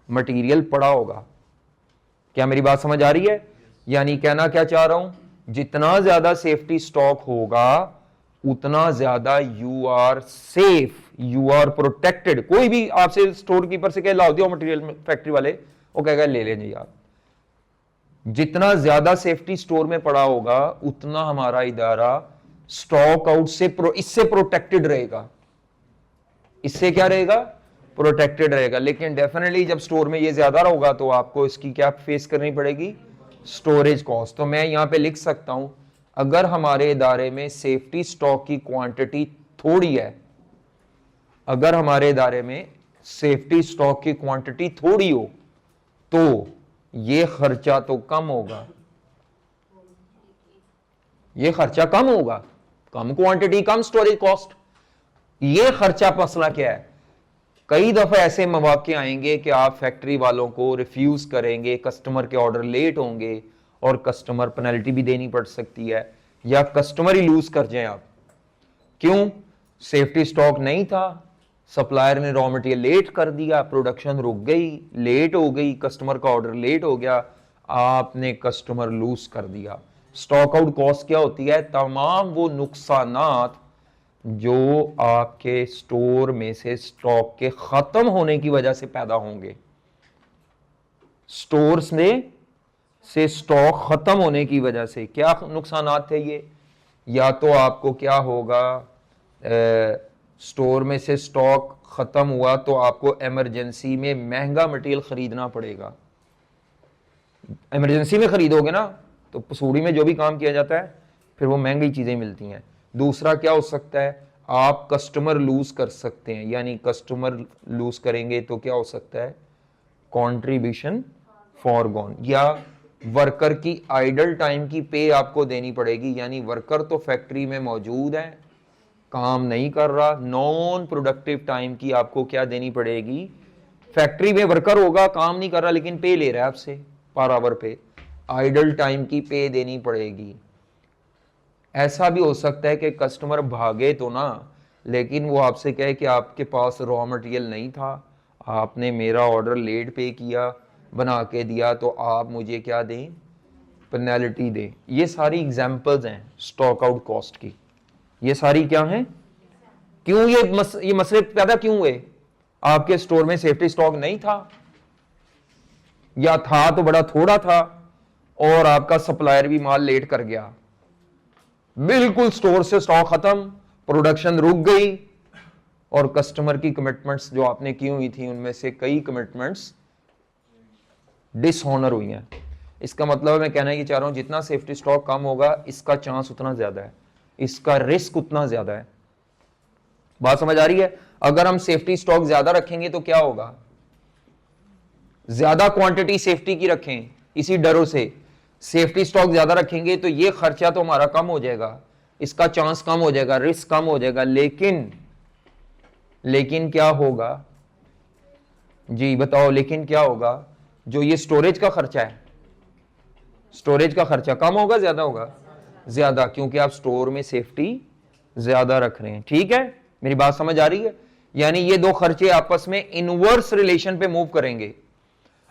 मटेरियल पड़ा होगा। क्या मेरी बात समझ आ रही है? यानी कहना क्या चाह रहा हूं, जितना ज्यादा सेफ्टी स्टॉक होगा उतना ज्यादा you are safe, you are protected. कोई भी आपसे स्टोर कीपर से कह लाओ दियो मटेरियल फैक्ट्री वाले, वो कहेगा ले लेंगे यार। जितना ज्यादा सेफ्टी स्टोर में पड़ा होगा उतना हमारा इदारा स्टॉक आउट से इससे प्रोटेक्टेड रहेगा। इससे क्या रहेगा? प्रोटेक्टेड रहेगा। लेकिन डेफिनेटली जब स्टोर में ये ज्यादा होगा तो आपको इसकी क्या फेस करनी पड़ेगी? Storage cost. तो मैं यहां पे लिख सकता हूं, अगर हमारे इदारे में सेफ्टी स्टॉक की क्वांटिटी थोड़ी है, अगर हमारे इदारे में सेफ्टी स्टॉक की क्वांटिटी थोड़ी हो तो ये खर्चा तो कम होगा, ये खर्चा कम होगा, कम क्वांटिटी कम स्टोरेज कॉस्ट। ये खर्चा मसला क्या है? कई दफा ऐसे मौके आएंगे कि आप फैक्ट्री वालों को रिफ्यूज करेंगे, कस्टमर के ऑर्डर लेट होंगे और कस्टमर पेनल्टी भी देनी पड़ सकती है, या कस्टमर ही लूज कर जाए आप। क्यों? सेफ्टी स्टॉक नहीं था, सप्लायर ने रॉ मटेरियल लेट कर दिया, प्रोडक्शन रुक गई, लेट हो गई, कस्टमर का ऑर्डर लेट हो गया, आपने कस्टमर लूज कर दिया। स्टॉक आउट कॉस्ट क्या होती है? तमाम वो नुकसानात जो आपके स्टोर में से स्टॉक के खत्म होने की वजह से पैदा होंगे। स्टोर्स में से स्टॉक खत्म होने की वजह से क्या नुकसानात थे ये? या तो आपको क्या होगा, स्टोर में से स्टॉक खत्म हुआ तो आपको इमरजेंसी में महंगा मटेरियल खरीदना पड़ेगा। इमरजेंसी में खरीदोगे ना तो पसूड़ी में जो भी काम किया जाता है फिर वो महंगी चीजें मिलती हैं। दूसरा क्या हो सकता है? आप कस्टमर लूज कर सकते हैं, यानी कस्टमर लूज करेंगे तो क्या हो सकता है? कंट्रीब्यूशन फॉरगॉन, या वर्कर की आइडल टाइम की पे आपको देनी पड़ेगी। यानी वर्कर तो फैक्ट्री में मौजूद है, काम नहीं कर रहा, नॉन प्रोडक्टिव टाइम की आपको क्या देनी पड़ेगी? फैक्ट्री में वर्कर होगा, काम नहीं कर रहा लेकिन पे ले रहा है आपसे पर आवर पे, आइडल टाइम की पे देनी पड़ेगी। ऐसा भी हो सकता है कि कस्टमर भागे तो ना, लेकिन वो आपसे कहे कि आपके पास रॉ मटेरियल नहीं था, आपने मेरा ऑर्डर लेट पे किया, बना के दिया, तो आप मुझे क्या दें? पेनल्टी दें। ये सारी एग्जांपल्स हैं स्टॉक आउट कॉस्ट की। ये सारी क्या हैं? क्यों ये मसले पैदा क्यों हुए? आपके स्टोर में सेफ्टी स्टॉक नहीं था, या था तो बड़ा थोड़ा था, और आपका सप्लायर भी माल लेट कर गया, बिल्कुल स्टोर से स्टॉक खत्म, प्रोडक्शन रुक गई, और कस्टमर की कमिटमेंट्स जो आपने की हुई थी उनमें से कई कमिटमेंट्स डिसऑनर हुई हैं। इसका मतलब मैं कहना ही चाह रहा हूं, जितना सेफ्टी स्टॉक कम होगा इसका चांस उतना ज्यादा है, इसका रिस्क उतना ज्यादा है। बात समझ आ रही है? अगर हम सेफ्टी स्टॉक ज्यादा रखेंगे तो क्या होगा? ज्यादा क्वांटिटी सेफ्टी की रखें, इसी डरों से सेफ्टी स्टॉक ज्यादा रखेंगे तो ये खर्चा तो हमारा कम हो जाएगा, इसका चांस कम हो जाएगा, रिस्क कम हो जाएगा। लेकिन क्या होगा जी बताओ? लेकिन क्या होगा? जो ये स्टोरेज का खर्चा है, स्टोरेज का खर्चा कम होगा ज्यादा होगा? ज्यादा, क्योंकि आप स्टोर में सेफ्टी ज्यादा रख रहे हैं। ठीक है, मेरी बात समझ आ रही है? यानी ये दो खर्चे आपस में इनवर्स रिलेशन पे मूव करेंगे।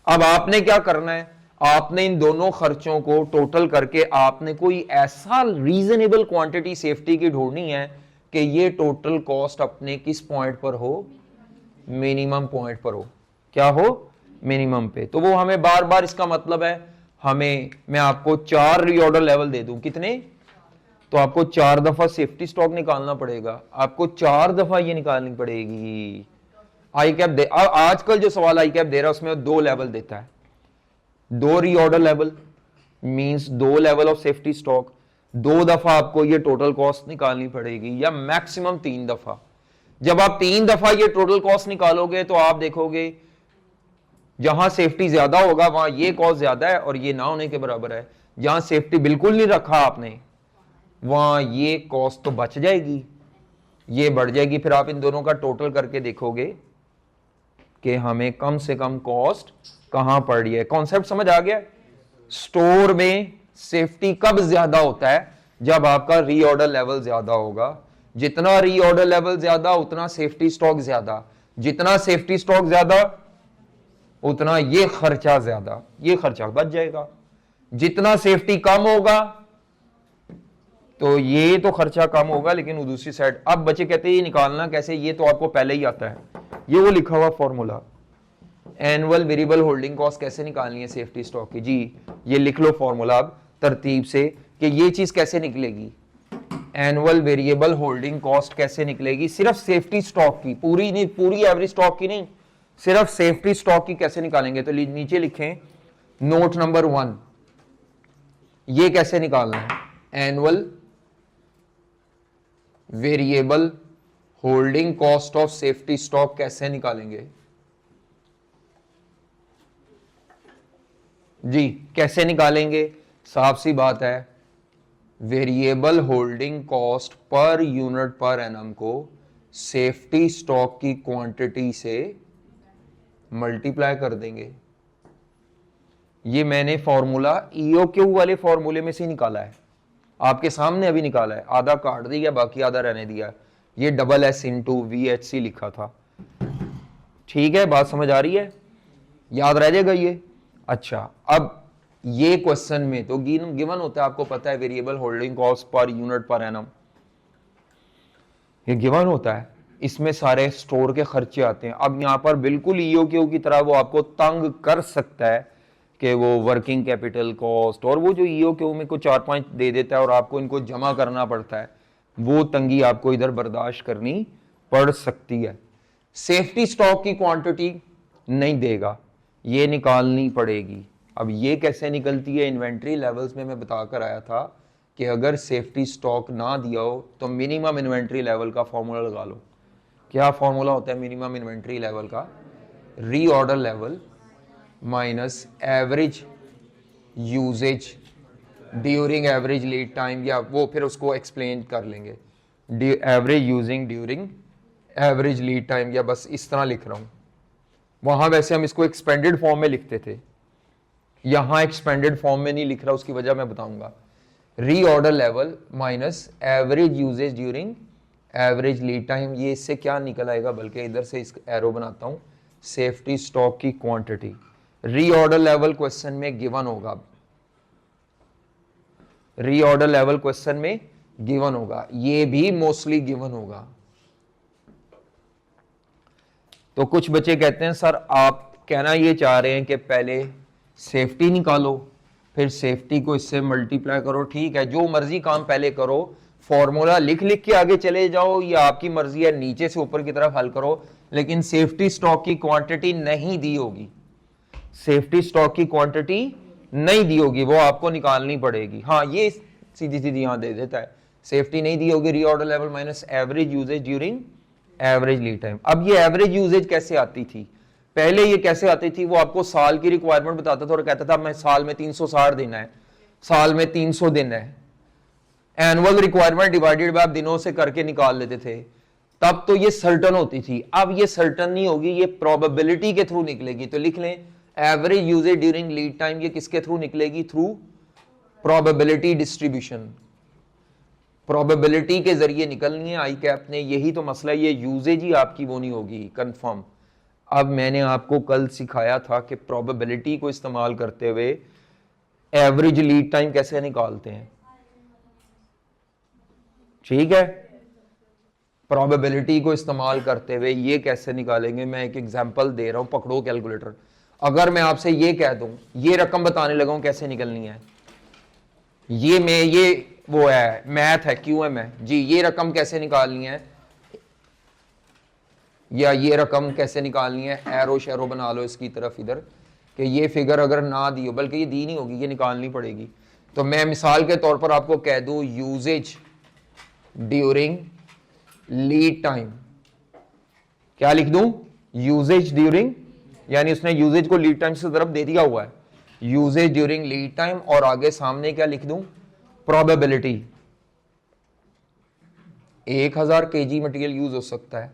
अब आपने क्या करना है? आपने इन दोनों खर्चों को टोटल करके आपने कोई ऐसा रीजनेबल क्वांटिटी सेफ्टी की ढूंढनी है कि ये टोटल कॉस्ट अपने किस पॉइंट पर हो? मिनिमम पॉइंट पर हो। क्या हो? मिनिमम पे। तो वो हमें बार बार, इसका मतलब है मैं आपको 4 रीऑर्डर लेवल दे दूं, कितने? तो आपको 4 दफा सेफ्टी स्टॉक निकालना पड़ेगा, आपको 4 दफा ये निकालनी पड़ेगी। आई कैप दे, आजकल जो सवाल आई कैप दे रहा है उसमें 2 लेवल देता है। 2 reorder level means 2 level of safety stock. 2 दफा आपको ये टोटल कॉस्ट निकालनी पड़ेगी, या मैक्सिमम 3 दफा। जब आप 3 दफा ये टोटल कॉस्ट निकालोगे तो आप देखोगे जहां सेफ्टी ज्यादा होगा वहां ये कॉस्ट ज्यादा है और ये ना होने के बराबर है। जहां सेफ्टी बिल्कुल नहीं रखा आपने वहां ये कॉस्ट तो बच जाएगी, ये बढ़ जाएगी। फिर आप इन दोनों का टोटल करके देखोगे कि हमें कम से कम कॉस्ट कहां पड़ रही है। कॉन्सेप्ट समझ आ गया? स्टोर में सेफ्टी कब ज्यादा होता है? जब आपका रीऑर्डर लेवल ज्यादा होगा। जितना रीऑर्डर लेवल ज्यादा उतना सेफ्टी स्टॉक ज्यादा, जितना सेफ्टी स्टॉक ज्यादा उतना ये खर्चा ज्यादा, ये खर्चा बच जाएगा। जितना सेफ्टी कम होगा तो ये तो खर्चा कम होगा, लेकिन दूसरी साइड अब बच्चे कहते हैं ये निकालना कैसे, ये तो आपको पहले ही आता है, ये वो लिखा हुआ formula. Annual variable holding cost कैसे निकालनी है सेफ्टी स्टॉक की, जी ये लिख लो फॉर्मूला अब तरतीब से कि ये चीज कैसे निकलेगी। एनुअल वेरिएबल होल्डिंग कॉस्ट कैसे निकलेगी, सिर्फ सेफ्टी स्टॉक की, पूरी नहीं, पूरी एवरेज स्टॉक की नहीं, सिर्फ सेफ्टी स्टॉक की कैसे निकालेंगे। तो नीचे लिखें नोट नंबर 1, ये कैसे निकालना है, annual variable holding cost of safety stock कैसे निकालेंगे जी, कैसे निकालेंगे, साफ सी बात है, variable holding cost per unit per annum को सेफ्टी स्टॉक की क्वांटिटी से मल्टीप्लाई कर देंगे। ये मैंने फॉर्मूला ईओक्यू वाले फॉर्मूले में से निकाला है, आपके सामने अभी निकाला है, आधा काट दिया बाकी आधा रहने दिया। ये डबल एस इंटू VHC लिखा था, ठीक है, बात समझ आ रही है, याद रह जाएगा ये। अच्छा, अब ये क्वेश्चन में तो गिवन होता है, आपको पता है variable holding cost per unit per annum, ये गिवन होता है, इसमें सारे स्टोर के खर्चे आते हैं। अब यहां पर बिल्कुल ईओक्यू की तरह वो आपको तंग कर सकता है कि वो वर्किंग कैपिटल कॉस्ट और वो जो ईओक्यू में को 4-5 दे देता है और आपको इनको जमा करना पड़ता है, वो तंगी आपको इधर बर्दाश्त करनी पड़ सकती है। सेफ्टी स्टॉक की क्वांटिटी नहीं देगा, ये निकालनी पड़ेगी। अब ये कैसे निकलती है, इन्वेंट्री लेवल्स में मैं बताकर आया था कि अगर सेफ्टी स्टॉक ना दिया हो तो मिनिमम इन्वेंट्री लेवल का फॉर्मूला लगा लो। क्या फॉर्मूला होता है मिनिमम इन्वेंट्री लेवल का, reorder level minus average usage during average lead time, या वो फिर उसको एक्सप्लेन कर लेंगे, average using during average lead time, या बस इस तरह लिख रहा हूं। वहां वैसे हम इसको एक्सपेंडेड फॉर्म में लिखते थे, यहां एक्सपेंडेड फॉर्म में नहीं लिख रहा, उसकी वजह मैं बताऊंगा। Reorder level minus average usage during average lead time, ये इससे क्या निकल आएगा, बल्कि इधर से इस एरो बनाता हूं, सेफ्टी स्टॉक की क्वांटिटी। रीऑर्डर लेवल क्वेश्चन में गिवन होगा, रीऑर्डर लेवल क्वेश्चन में गिवन होगा, ये भी मोस्टली गिवन होगा। तो कुछ बच्चे कहते हैं सर आप कहना ये चाह रहे हैं कि पहले सेफ्टी निकालो फिर सेफ्टी को इससे मल्टीप्लाई करो, ठीक है, जो मर्जी काम पहले करो, फॉर्मूला लिख लिख के आगे चले जाओ, या आपकी मर्जी है नीचे से ऊपर की तरफ हल करो, लेकिन सेफ्टी स्टॉक की क्वांटिटी नहीं दी होगी, सेफ्टी स्टॉक की क्वांटिटी नहीं दी होगी, वो आपको निकालनी पड़ेगी। हाँ, ये सीधी सीधी यहां दे देता है, सेफ्टी नहीं दी होगी, reorder level minus average usage during average lead time. अब ये एवरेज यूजेज कैसे आती थी, पहले ये कैसे आती थी, वो आपको साल की रिक्वायरमेंट बताता था और कहता था मैं साल में 360 दिन है, साल में 300 दिन है, एनुअल रिक्वायरमेंट डिवाइडेड बाय आप दिनों से करके निकाल लेते थे, तब तो ये सर्टन होती थी। अब ये सर्टन नहीं होगी, ये प्रोबेबिलिटी के थ्रू निकलेगी। तो लिख लें average usage during lead time, ये किसके थ्रू निकलेगी, थ्रू प्रोबेबिलिटी डिस्ट्रीब्यूशन, प्रोबेबिलिटी के जरिए निकलनी है। आई कैप ने यही तो मसला, ये यूजेज ही आपकी वो नहीं होगी कंफर्म। अब मैंने आपको कल सिखाया था कि प्रोबेबिलिटी को इस्तेमाल करते हुए एवरेज लीड टाइम कैसे निकालते हैं, ठीक है, प्रोबेबिलिटी को इस्तेमाल करते हुए ये कैसे निकालेंगे। मैं एक एग्जांपल दे रहा हूं, पकड़ो कैलकुलेटर। अगर मैं आपसे ये कह दूं, ये रकम बताने लगा हूं कैसे निकलनी है, ये वो है मैथ है, QM है जी, ये रकम कैसे निकालनी है, या ये रकम कैसे निकालनी है, एरो शेरो बना लो इसकी तरफ इधर, कि ये फिगर अगर ना दी हो, बल्कि ये दी नहीं होगी, ये निकालनी पड़ेगी। तो मैं मिसाल के तौर पर आपको कह दूं यूजेज ड्यूरिंग लीड टाइम, क्या लिख दूं, यूजेज ड्यूरिंग, यानी उसने यूजेज को लीड टाइम से तरफ दे दिया हुआ है, यूजेज ड्यूरिंग लीड टाइम, और आगे सामने क्या लिख दूं, प्रोबेबिलिटी। 1000 kg मटेरियल यूज हो सकता है,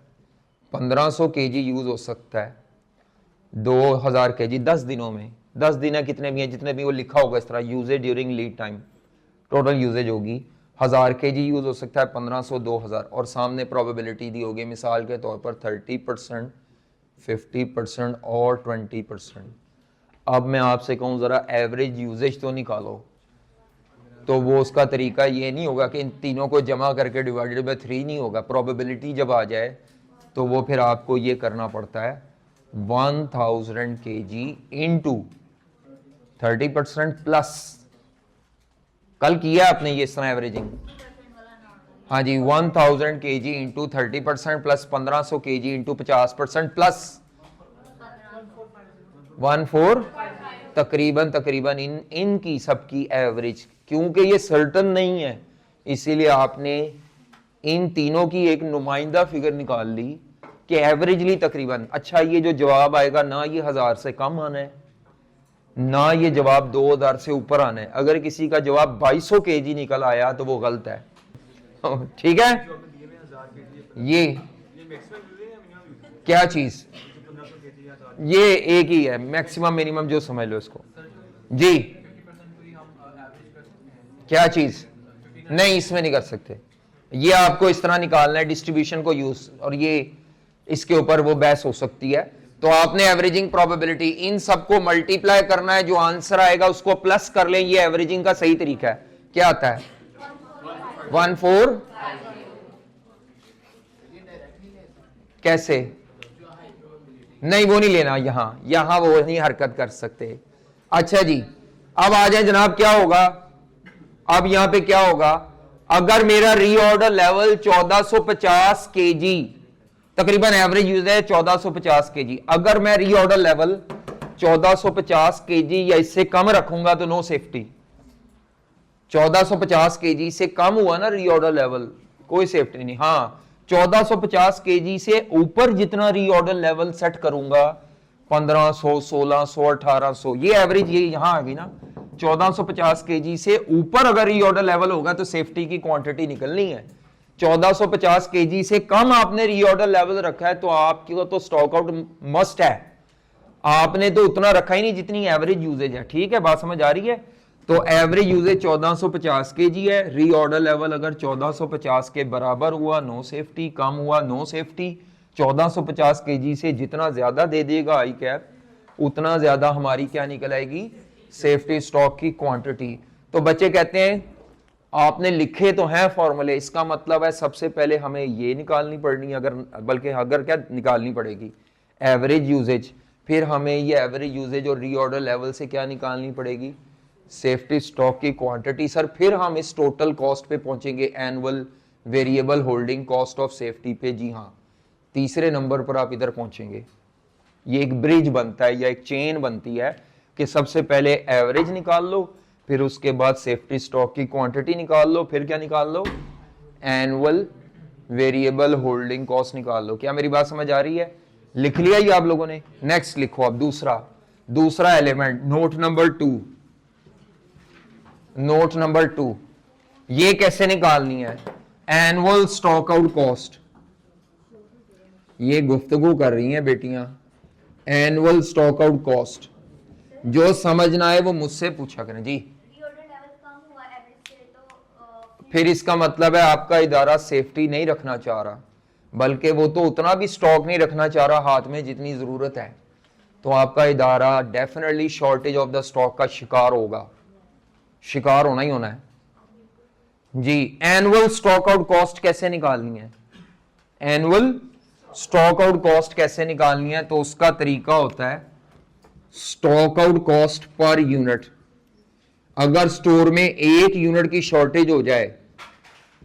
1500 kg यूज हो सकता है, 2000 kg 10 दिनों में, 10 दिन है कितने भी हैं, जितने भी वो लिखा होगा इस तरह, usage during lead time, total usage होगी 1000 kg यूज हो सकता है, 1500 2000, और सामने प्रोबेबिलिटी दी होगी मिसाल के तौर पर 30% 50% और 20%। अब मैं आपसे कहूँ ज़रा एवरेज यूजेज तो निकालो, तो वो उसका तरीका ये नहीं होगा कि इन तीनों को जमा करके डिवाइडेड बाय 3 नहीं होगा। प्रोबेबिलिटी जब आ जाए तो वो फिर आपको ये करना पड़ता है 1000 kg इंटू 30% प्लस। कल किया आपने ये इस तरह एवरेजिंग? हाँ जी, 1000 kg into 30% plus 1500 kg into 50% plus 14 तकरीबन इनकी सबकी एवरेज। क्योंकि ये सर्टन नहीं है इसीलिए आपने इन तीनों की एक नुमाइंदा फिगर निकाल ली कि एवरेजली तकरीबन। अच्छा, ये जो जवाब आएगा ना ये 1000 से कम आना है ना ये जवाब 2000 से ऊपर आना है। अगर किसी का जवाब 2200 kg निकल आया तो वो गलत है। ठीक है, ये क्या चीज, ये एक ही है, मैक्सिमम मिनिमम जो समझ लो इसको जी। क्या चीज? नहीं, इसमें नहीं कर सकते। ये आपको इस तरह निकालना है डिस्ट्रीब्यूशन को यूज, और ये इसके ऊपर वो बहस हो सकती है। तो आपने एवरेजिंग प्रोबेबिलिटी इन सबको मल्टीप्लाई करना है, जो आंसर आएगा उसको प्लस कर लें। ये एवरेजिंग का सही तरीका है। क्या आता है? 14। कैसे? नहीं, वो नहीं लेना, यहां वो नहीं हरकत कर सकते। अच्छा जी, अब आ जाए जनाब, क्या होगा अब यहां पे? क्या होगा अगर मेरा रीऑर्डर लेवल 1450 kg, तकरीबन एवरेज यूज है 1450 kg, अगर मैं रीऑर्डर लेवल 1450 kg या इससे कम रखूंगा तो नो सेफ्टी। 1450 kg से कम हुआ ना रीऑर्डर लेवल, कोई सेफ्टी नहीं। हाँ, 1450 kg से ऊपर जितना रीऑर्डर लेवल सेट करूंगा 1500, 1600, 1800, ये एवरेज ये यहां आ गई ना। 1450 kg से ऊपर अगर रीऑर्डर लेवल होगा तो सेफ्टी की क्वांटिटी निकलनी है। 1450 kg से कम आपने रीऑर्डर लेवल रखा है तो आपकी तो स्टॉक आउट मस्ट है। आपने तो उतना रखा ही नहीं जितनी एवरेज यूजेज है। ठीक है, बात समझ आ रही है? तो एवरेज यूजेज 1450 kg है। रीऑर्डर लेवल अगर 1450 के बराबर हुआ नो सेफ्टी, कम हुआ नो सेफ्टी। 1450 kg से जितना ज्यादा दे देगा आई कैप, उतना ज्यादा हमारी क्या निकल आएगी? सेफ्टी स्टॉक की क्वांटिटी। तो बच्चे कहते हैं आपने लिखे तो हैं फॉर्मूले, इसका मतलब है सबसे पहले हमें ये निकालनी पड़नी, अगर क्या निकालनी पड़ेगी? Average usage. फिर हमें ये एवरेज यूजेज और रीऑर्डर लेवल से क्या निकालनी पड़ेगी? सेफ्टी स्टॉक की क्वांटिटी। सर फिर हम इस टोटल कॉस्ट पे पहुंचेंगे, annual variable holding cost of safety पे। जी हाँ, तीसरे नंबर पर आप इधर पहुंचेंगे। ये एक ब्रिज बनता है या एक चेन बनती है कि सबसे पहले एवरेज निकाल लो, फिर उसके बाद सेफ्टी स्टॉक की क्वांटिटी निकाल लो, फिर क्या निकाल लो? एनुअल वेरिएबल होल्डिंग कॉस्ट निकाल लो। क्या मेरी बात समझ आ रही है? लिख लिया ये आप लोगों ने? नेक्स्ट लिखो अब दूसरा element, note number 2। Note number 2 ये कैसे निकालनी है? Annual stock out cost. ये गुफ्तगू कर रही हैं बेटियां। एनुअल स्टॉक आउट कॉस्ट जो समझना है वो मुझसे पूछा करें जी। फिर इसका मतलब है आपका इदारा सेफ्टी नहीं रखना चाह रहा, बल्कि वो तो उतना भी स्टॉक नहीं रखना चाह रहा हाथ में जितनी जरूरत है। तो आपका इदारा definitely shortage of the stock का शिकार होगा, शिकार होना ही होना है जी। एनुअल स्टॉक आउट कॉस्ट कैसे निकालनी है? एनुअल स्टॉक आउट कॉस्ट कैसे निकालनी है? तो उसका तरीका होता है stock out cost per unit. अगर स्टोर में 1 यूनिट की शॉर्टेज हो जाए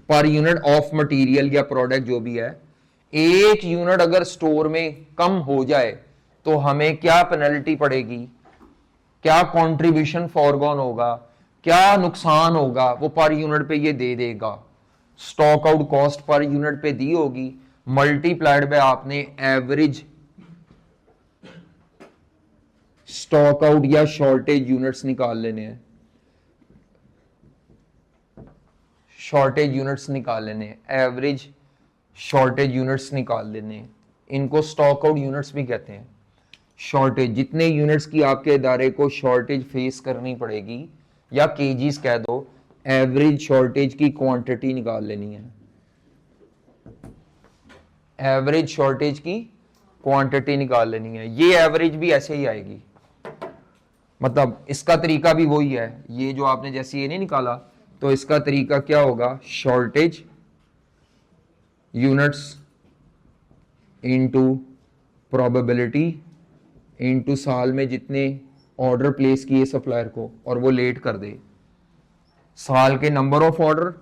पर यूनिट ऑफ मटेरियल या प्रोडक्ट जो भी है, 1 यूनिट अगर स्टोर में कम हो जाए तो हमें क्या पेनल्टी पड़ेगी, क्या कंट्रीब्यूशन फॉरगॉन होगा, क्या नुकसान होगा, वो पर यूनिट पे ये दे देगा। Stock out cost per unit पे दी होगी, मल्टीप्लाइड बाय आपने एवरेज स्टॉक आउट या शॉर्टेज यूनिट्स निकाल लेने हैं। शॉर्टेज यूनिट्स निकाल लेने हैं, एवरेज शॉर्टेज यूनिट्स निकाल लेने हैं। इनको स्टॉक आउट यूनिट्स भी कहते हैं। शॉर्टेज, जितने यूनिट्स की आपके इदारे को शॉर्टेज फेस करनी पड़ेगी, या केजीज कह दो, एवरेज शॉर्टेज की क्वांटिटी निकाल लेनी है। एवरेज शॉर्टेज की क्वांटिटी निकाल लेनी है। ये एवरेज भी ऐसे ही आएगी, मतलब इसका तरीका भी वही है। ये जो आपने जैसे ये नहीं निकाला, तो इसका तरीका क्या होगा, shortage units into probability into साल में जितने ऑर्डर प्लेस किए सप्लायर को और वो लेट कर दे, साल के नंबर ऑफ ऑर्डर,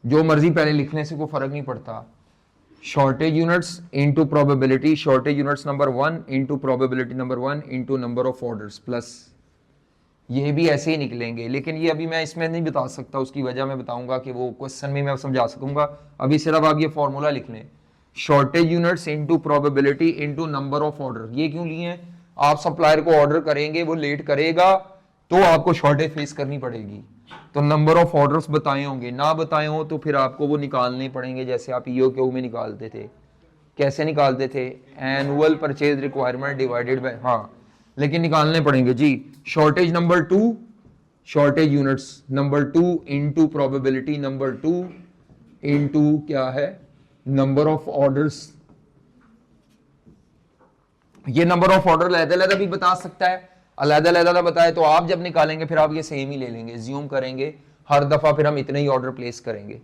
जो मर्जी पहले लिखने से कोई फर्क नहीं पड़ता, shortage units into probability, shortage units number 1 into probability number 1 into number of orders plus, ये भी ऐसे ही निकलेंगे। लेकिन ये अभी मैं इसमें नहीं बता सकता, उसकी वजह मैं बताऊंगा कि वो क्वेश्चन में मैं समझा सकूंगा। अभी सिर्फ आप ये फॉर्मूला लिख लें, shortage units into probability into number of order. ये क्यों लिए हैं, आप सप्लायर को ऑर्डर करेंगे, वो लेट करेगा तो आपको शॉर्टेज फेस करनी पड़ेगी। तो नंबर ऑफ ऑर्डर्स बताए होंगे, ना बताए हो तो फिर आपको वो निकालने पड़ेंगे, जैसे आप ईओक्यू में निकालते थे। कैसे निकालते थे, annual purchase requirement divided by, हाँ, लेकिन निकालने पड़ेंगे जी। Shortage number 2, shortage units number 2 into probability number 2 into क्या है, नंबर ऑफ ऑर्डर्स। ये नंबर ऑफ ऑर्डर अलग-अलग भी बता सकता है, अलग-अलग बताए तो आप जब निकालेंगे फिर आप ये सेम ही ले लेंगे, ज्यूम करेंगे हर दफा, फिर हम इतने ही ऑर्डर प्लेस करेंगे।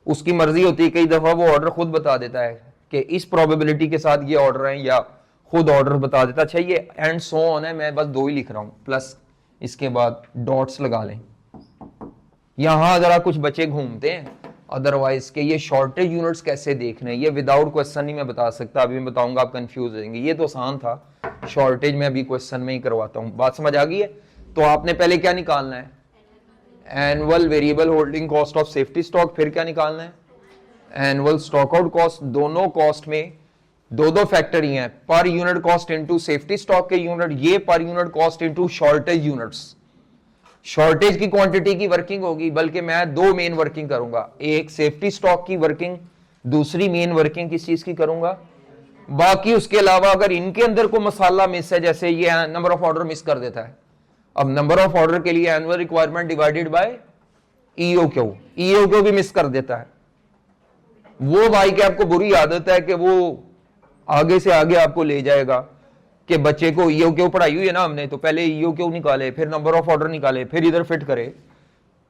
उसकी मर्जी होती है, कई दफा वो ऑर्डर खुद बता देता है कि इस प्रोबेबिलिटी के साथ ये ऑर्डर है, या खुद ऑर्डर बता देता, अच्छा ये एंड सो ऑन है, मैं बस 2 ही लिख रहा हूं, प्लस इसके बाद डॉट्स लगा लें। यहां जरा कुछ बच्चे घूमते हैं, अदरवाइज के ये शॉर्टेज यूनिट्स कैसे देखने, ये विदाउट क्वेश्चन नहीं मैं बता सकता, अभी मैं बताऊंगा, आप कंफ्यूज हो जाएंगे। ये तो आसान था, शॉर्टेज में अभी क्वेश्चन में ही करवाता हूं। बात समझ आ गई है? तो आपने पहले क्या निकालना है, annual variable holding cost of safety stock, फिर क्या निकालना है, एनुअल स्टॉक आउट कॉस्ट। दोनों कॉस्ट में दो फैक्टर ही हैं, per unit cost into safety stock के यूनिट, ये per unit cost into shortage units. Shortage की क्वांटिटी की वर्किंग होगी, बल्कि मैं 2 मेन वर्किंग करूंगा, एक सेफ्टी स्टॉक की वर्किंग, दूसरी मेन वर्किंग किस चीज की करूंगा। बाकी उसके अलावा अगर इनके अंदर कोई मसाला मिस है, जैसे ये नंबर ऑफ ऑर्डर मिस कर देता है, अब नंबर ऑफ ऑर्डर के लिए annual requirement divided bye EOQ, EOQ भी मिस कर देता है। वो भाई के आपको बुरी आदत है कि वो आगे से आगे आपको ले जाएगा कि बच्चे को ईओक्यू पढ़ाई हुई है ना हमने, तो पहले ईओक्यू निकाले, फिर नंबर ऑफ ऑर्डर निकाले, फिर इधर फिट करे।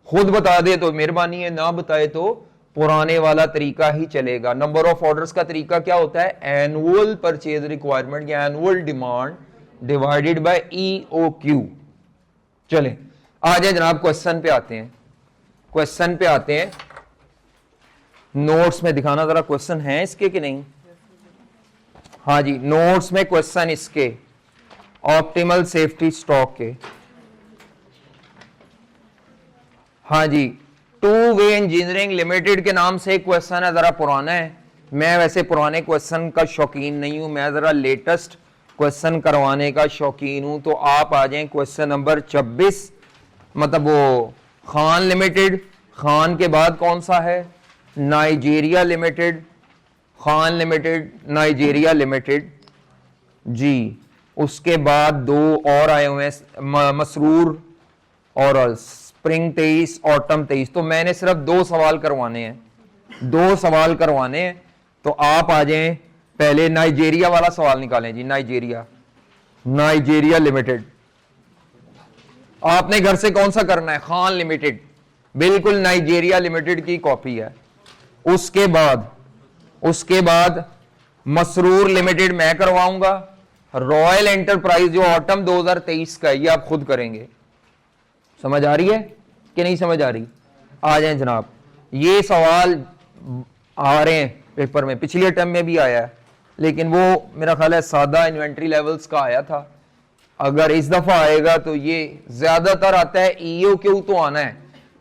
खुद बता दे तो मेहरबानी है, ना बताए तो पुराने वाला तरीका ही चलेगा। नंबर ऑफ ऑर्डर्स का तरीका क्या होता है, एनुअल परचेज रिक्वायरमेंट या annual demand divided by EOQ. चले आ जाए जनाब, क्वेश्चन पे आते हैं, क्वेश्चन पे आते हैं। नोट्स में दिखाना जरा क्वेश्चन है इसके कि नहीं। हाँ जी, नोट्स में क्वेश्चन इसके ऑप्टिमल सेफ्टी स्टॉक के। हाँ जी, टू वे इंजीनियरिंग लिमिटेड के नाम से क्वेश्चन है, जरा पुराना है। मैं वैसे पुराने क्वेश्चन का शौकीन नहीं हूं, मैं जरा लेटेस्ट क्वेश्चन करवाने का शौकीन हूं। तो आप आ जाएं क्वेश्चन नंबर 26, मतलब वो खान लिमिटेड, खान के बाद कौन सा है, Nigeria limited, Khan limited, Nigeria limited जी। उसके बाद 2 और आए हुए हैं, मसरूर और स्प्रिंग 23, ऑटम 23। तो मैंने सिर्फ 2 सवाल करवाने हैं, 2 सवाल करवाने हैं। तो आप आ जाएं, पहले नाइजीरिया वाला सवाल निकालें जी। नाइजीरिया, नाइजीरिया लिमिटेड आपने घर से कौन सा करना है, खान लिमिटेड, बिल्कुल नाइजीरिया लिमिटेड की कॉपी है। उसके बाद मसरूर लिमिटेड मैं करवाऊंगा, रॉयल एंटरप्राइज जो ऑटम 2023 का है, ये आप खुद करेंगे। समझ आ रही है कि नहीं समझ आ रही? आ जाए जनाब, ये सवाल आ रहे हैं पेपर में, पिछले टर्म में भी आया है, लेकिन वो मेरा ख्याल है सादा इन्वेंट्री लेवल्स का आया था। अगर इस दफा आएगा तो ये ज्यादातर आता है, ईओक्यू तो आना है,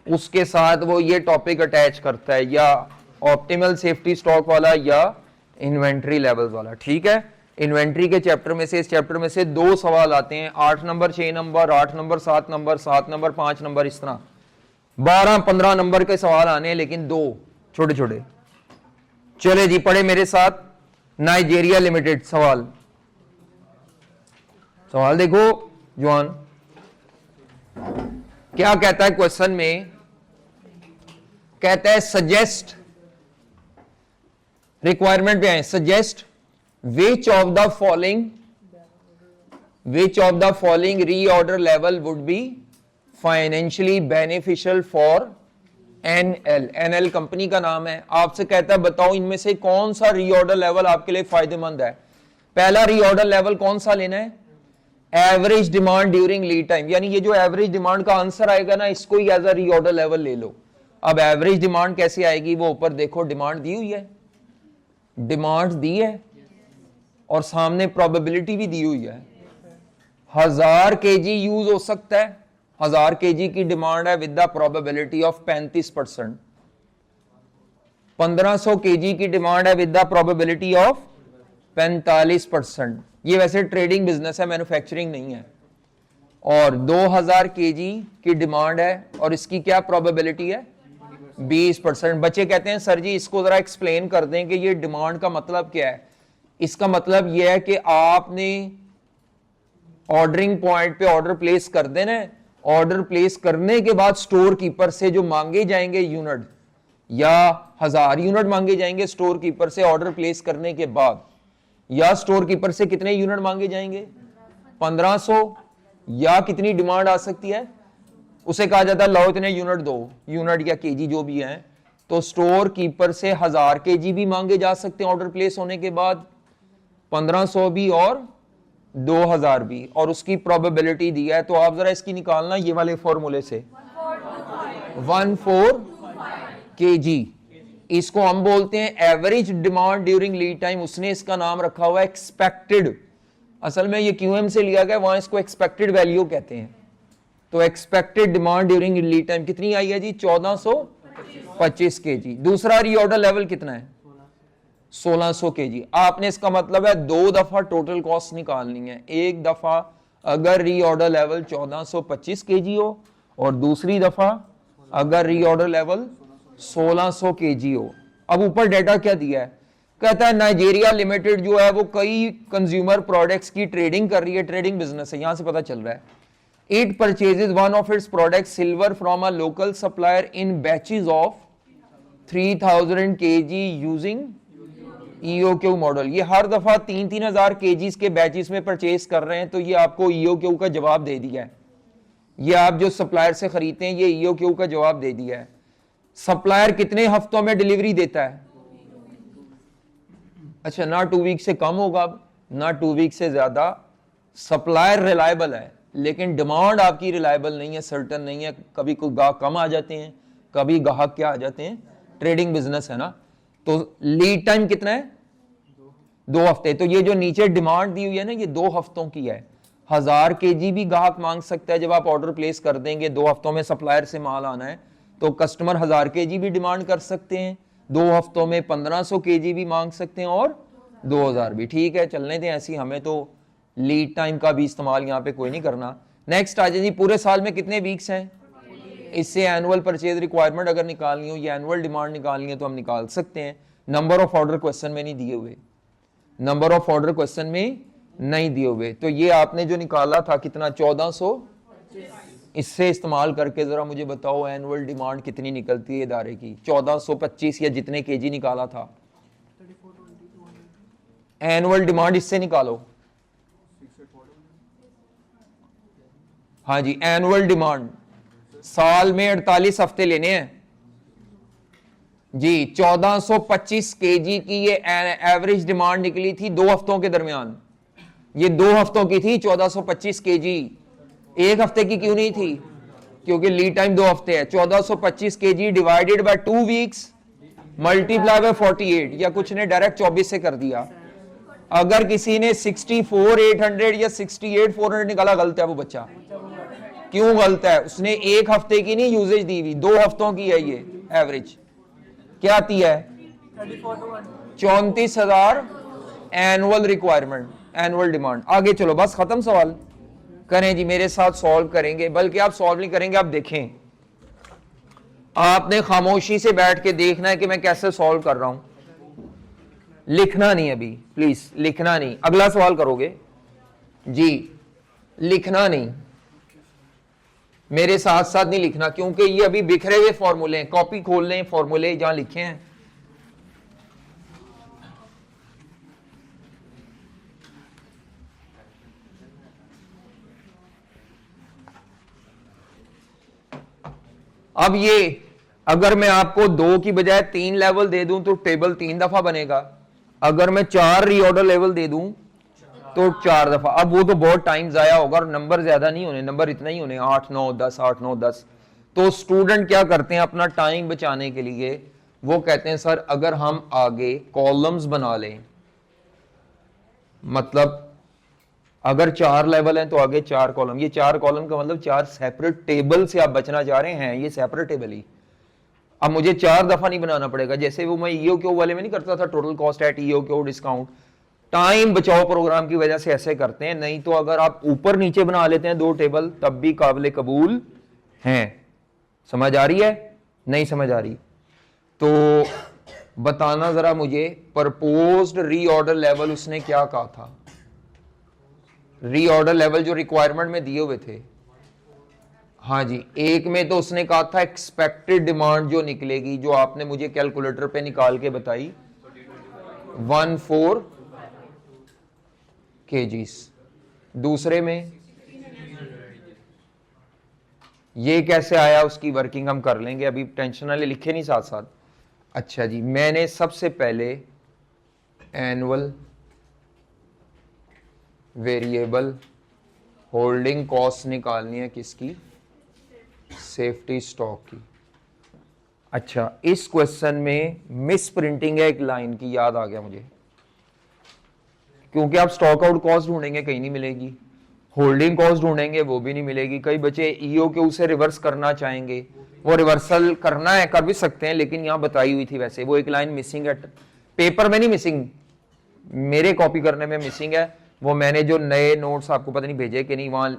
उसके साथ वो ये टॉपिक अटैच करता है, या ऑप्टिमल सेफ्टी स्टॉक वाला या इन्वेंट्री लेवल्स वाला। ठीक है, इन्वेंट्री के चैप्टर में से, इस चैप्टर में से 2 सवाल आते हैं, 8 number, 6 number, 8 number, 7 number, 7 number, 5 number, इस तरह 12-15 नंबर के सवाल आने हैं, लेकिन 2 छोटे छोटे। चले जी, पढ़े मेरे साथ, नाइजीरिया लिमिटेड सवाल देखो जवान, क्या कहता है क्वेश्चन में, कहता है सजेस्ट, रिक्वायरमेंट पे आए, suggest Which of the following reorder level would be financially beneficial for NL? NL company का नाम है। आपसे कहता है बताओ इनमें से कौन सा रीऑर्डर लेवल आपके लिए फायदेमंद है। पहला रीऑर्डर लेवल कौन सा लेना है? Average demand during lead time, यानी ये जो एवरेज डिमांड का आंसर आएगा ना, इसको ही एज अ रीऑर्डर लेवल ले लो। अब एवरेज डिमांड कैसे आएगी? वो ऊपर देखो, डिमांड दी हुई है, डिमांड दी है और सामने प्रोबेबिलिटी भी दी हुई है। 1000 kg यूज हो सकता है, 1000 kg की डिमांड है with the probability of 35%। 1500 kg की डिमांड है विद द प्रोबेबिलिटी ऑफ 45%। ये वैसे ट्रेडिंग बिजनेस है, मैन्युफैक्चरिंग नहीं है। और 2000 kg की डिमांड है और इसकी क्या प्रोबेबिलिटी है? 20%। बच्चे कहते हैं सर जी इसको जरा एक्सप्लेन कर दें कि ये डिमांड का मतलब क्या है। इसका मतलब यह है कि आपने ऑर्डरिंग पॉइंट पे ऑर्डर प्लेस कर देना है। ऑर्डर प्लेस करने के बाद स्टोर कीपर से जो मांगे जाएंगे यूनिट, या 1000 यूनिट मांगे जाएंगे स्टोर कीपर से ऑर्डर प्लेस करने के बाद, या स्टोर कीपर से कितने यूनिट मांगे जाएंगे? 1500, या कितनी डिमांड आ सकती है उसे कहा जाता है लो इतने यूनिट दो, यूनिट या केजी जो भी है। तो स्टोर कीपर से 1000 kg भी मांगे जा सकते हैं ऑर्डर प्लेस होने के बाद, 1500 भी और 2000 भी, और उसकी प्रोबेबिलिटी दी है। तो आप जरा इसकी निकालना ये वाले फॉर्मूले से, 14 kg। इसको हम बोलते हैं average demand during lead time. उसने इसका नाम रखा हुआ है एक्सपेक्टेड, असल में ये क्यूएम से लिया गया, वहां इसको एक्सपेक्टेड वैल्यू कहते हैं। तो expected demand during lead time कितनी आई है जी? 1425 kg। दूसरा रीऑर्डर लेवल कितना है? 1600 kg। आपने इसका मतलब है 2 दफा टोटल कॉस्ट निकालनी है। एक दफा अगर रीऑर्डर लेवल 1425 kg हो और दूसरी दफा अगर रीऑर्डर लेवल 1600 kg हो। अब ऊपर डेटा क्या दिया है? कहता है नाइजीरिया लिमिटेड जो है वो कई कंज्यूमर प्रोडक्ट्स की ट्रेडिंग कर रही है, ट्रेडिंग बिजनेस है, यहां से पता चल रहा है। It purchases one of its product silver from a local supplier in batches of 3000 kg using EOQ model. ये हर दफा 3000 kg के बैचेस में परचेज कर रहे हैं। तो ये आपको EOQ का जवाब दे दिया है। ये आप जो सप्लायर से खरीदते हैं ये EOQ का जवाब दे दिया है। सप्लायर कितने हफ्तों में डिलीवरी देता है? अच्छा, ना 2 वीक से कम होगा, ना 2 वीक से ज्यादा। सप्लायर रिलायबल है लेकिन डिमांड आपकी रिलायबल नहीं है, सर्टन नहीं है। कभी कोई गाहक कम आ जाते हैं, कभी गाहक क्या आ जाते हैं, ट्रेडिंग बिजनेस है ना। तो लीड टाइम कितना है? 2 हफ्ते। तो ये जो नीचे डिमांड दी हुई है ना, ये 2 हफ्तों की है। 1000 kg भी गाहक मांग सकता है। जब आप ऑर्डर प्लेस कर देंगे 2 हफ्तों में सप्लायर से माल आना है, तो कस्टमर 1000 kg भी डिमांड कर सकते हैं। 2 हफ्तों में 1500 kg भी मांग सकते हैं और 2000 भी। ठीक है, चलने दें ऐसी, हमें तो लीड टाइम का भी इस्तेमाल यहाँ पे कोई नहीं करना। नेक्स्ट आ जाए जी, पूरे साल में कितने वीक्स हैं? इससे एनुअल परचेज रिक्वायरमेंट अगर निकालनी हो या एनुअल डिमांड निकालनी है तो हम निकाल सकते हैं। नंबर ऑफ ऑर्डर क्वेश्चन में नहीं दिए हुए, नंबर ऑफ ऑर्डर क्वेश्चन में नहीं दिए हुए। तो ये आपने जो निकाला था कितना? 1400। इससे इस्तेमाल करके जरा मुझे बताओ एनुअल डिमांड कितनी निकलती है इदारे की? 1425 या जितने केजी निकाला था एनुअल डिमांड, इससे निकालो। हाँ जी, एनुअल डिमांड साल में 48 हफ्ते लेने हैं जी। 1425 kg की ये एवरेज डिमांड निकली थी 2 हफ्तों के दरमियान। ये 2 हफ्तों की थी 1425 kg। 1 हफ्ते की क्यों नहीं थी? क्योंकि लीड टाइम 2 हफ्ते है। 1425 kg divided by 2 weeks multiply by 48, या कुछ ने डायरेक्ट 24 से कर दिया। अगर किसी ने 64,800 या 68,400 निकाला, गलत है वो बच्चा। क्यों गलत है? उसने 1 हफ्ते की नहीं यूजेज दी हुई, 2 हफ्तों की है ये एवरेज। क्या आती है? 34,000 एनुअल रिक्वायरमेंट, एनुअल डिमांड। आगे चलो, बस खत्म। सवाल करें जी, मेरे साथ सॉल्व करेंगे, बल्कि आप सॉल्व नहीं करेंगे, आप देखें। आपने खामोशी से बैठ के देखना है कि मैं कैसे सॉल्व कर रहा हूं, लिखना नहीं अभी, प्लीज लिखना नहीं। अगला सवाल करोगे जी, लिखना नहीं, मेरे साथ साथ नहीं लिखना, क्योंकि ये अभी बिखरे हुए फॉर्मूले हैं। कॉपी खोल लें, फॉर्मूले जहां लिखे हैं। अब ये अगर मैं आपको 2 की बजाय 3 लेवल दे दूं तो टेबल 3 दफा बनेगा, अगर मैं 4 रीऑर्डर लेवल दे दूं तो 4 दफा। अब वो तो बहुत टाइम जाया होगा और नंबर ज्यादा नहीं होने, नंबर इतना ही होने 8 9 10 8 9 10। तो स्टूडेंट क्या करते हैं अपना टाइम बचाने के लिए, वो कहते हैं सर अगर हम आगे कॉलम्स बना लें, मतलब अगर 4 लेवल हैं तो आगे 4 कॉलम, ये 4 कॉलम का मतलब 4 सेपरेट टेबल से आप बचना चाह रहे हैं, ये सेपरेट टेबल ही। अब मुझे 4 दफा नहीं बनाना पड़ेगा, जैसे वो मैं ईओक्यू वाले में नहीं करता था, total cost at EOQ discount. Time बचाओ प्रोग्राम की वजह से ऐसे करते हैं, नहीं तो अगर आप ऊपर नीचे बना लेते हैं 2 टेबल तब भी काबिल कबूल हैं। समझ आ रही है? नहीं समझ आ रही तो बताना जरा मुझे, प्रपोज्ड रीऑर्डर लेवल उसने क्या कहा था? रीऑर्डर लेवल जो रिक्वायरमेंट में दिए हुए थे, हाँ जी, एक में तो उसने कहा था एक्सपेक्टेड डिमांड जो निकलेगी, जो आपने मुझे कैलकुलेटर पे निकाल के बताई 14 kgs। दूसरे में ये कैसे आया, उसकी वर्किंग हम कर लेंगे, अभी टेंशन वाले लिखे नहीं साथ साथ। अच्छा जी, मैंने सबसे पहले एनुअल वेरिएबल होल्डिंग कॉस्ट निकालनी है, किसकी? सेफ्टी स्टॉक की। अच्छा, इस क्वेश्चन में मिस प्रिंटिंग है एक लाइन की, याद आ गया मुझे, क्योंकि आप स्टॉक आउट कॉस्ट ढूंढेंगे कहीं नहीं मिलेगी, होल्डिंग कॉस्ट ढूंढेंगे वो भी नहीं मिलेगी। कई बच्चे ईओक्यू से रिवर्स करना चाहेंगे, वो रिवर्सल करना है कर भी सकते हैं, लेकिन यहां बताई हुई थी वैसे, वो एक लाइन मिसिंग है, पेपर में नहीं मिसिंग, मेरे कॉपी करने में मिसिंग है। वो मैंने जो नए नोट्स आपको पता नहीं भेजे कि नहीं, वहां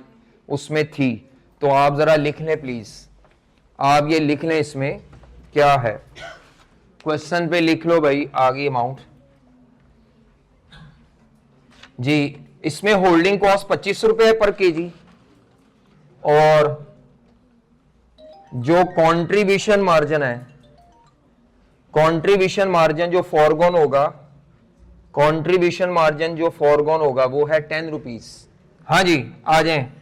उसमें थी, तो आप जरा लिख लें प्लीज, आप ये लिख लें, इसमें क्या है, क्वेश्चन पे लिख लो भाई, आगे अमाउंट जी। इसमें होल्डिंग कॉस्ट 25 रुपए पर केजी, और जो कंट्रीब्यूशन मार्जिन है, कंट्रीब्यूशन मार्जिन जो फॉरगॉन होगा, कंट्रीब्यूशन मार्जिन जो फॉरगॉन होगा वो है 10 रुपीज। हाँ जी आ जाएं,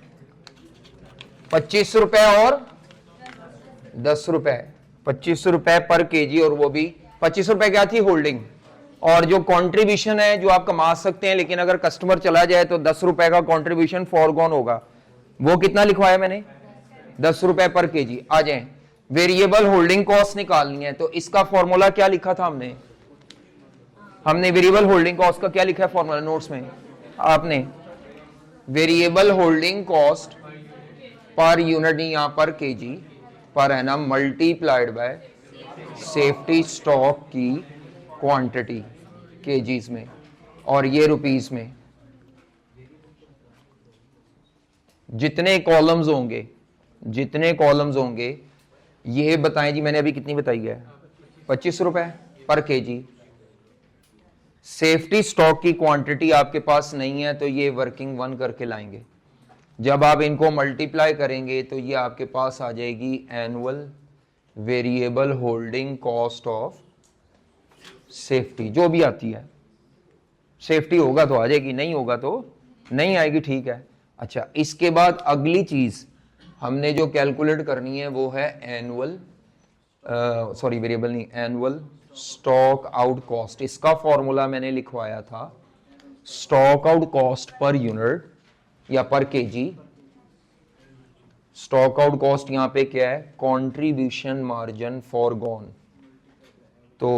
25 रुपए और 10 रुपए, 25 रुपए पर केजी, और वो भी 25 रुपए क्या थी होल्डिंग, और जो कंट्रीब्यूशन है जो आप कमा सकते हैं, लेकिन अगर कस्टमर चला जाए तो 10 रुपए का कंट्रीब्यूशन फॉरगॉन होगा, वो कितना लिखवाया मैंने? 10 रुपए पर केजी। आ जाए, वेरिएबल होल्डिंग कॉस्ट निकालनी है, तो इसका फॉर्मूला क्या लिखा था हमने वेरिएबल होल्डिंग कॉस्ट का क्या लिखा है फॉर्मूला नोट्स में आपने? Variable holding cost per unit, यहां पर KG per annum, multiplied by safety stock की क्वांटिटी केजीज में, और ये रुपीस में। जितने कॉलम्स होंगे ये बताएं जी, मैंने अभी कितनी बताई है? 25 रुपए पर केजी। सेफ्टी स्टॉक की क्वांटिटी आपके पास नहीं है तो ये वर्किंग 1 करके लाएंगे, जब आप इनको मल्टीप्लाई करेंगे तो ये आपके पास आ जाएगी annual variable holding cost of safety, जो भी आती है। सेफ्टी होगा तो आ जाएगी, नहीं होगा तो नहीं आएगी, ठीक है। अच्छा, इसके बाद अगली चीज हमने जो कैलकुलेट करनी है वो है एनुअल, सॉरी वेरिएबल नहीं, एनुअल स्टॉक आउट कॉस्ट। इसका फॉर्मूला मैंने लिखवाया था, stock out cost per unit या पर केजी। स्टॉक आउट कॉस्ट यहां पे क्या है? कंट्रीब्यूशन मार्जिन फॉरगॉन, तो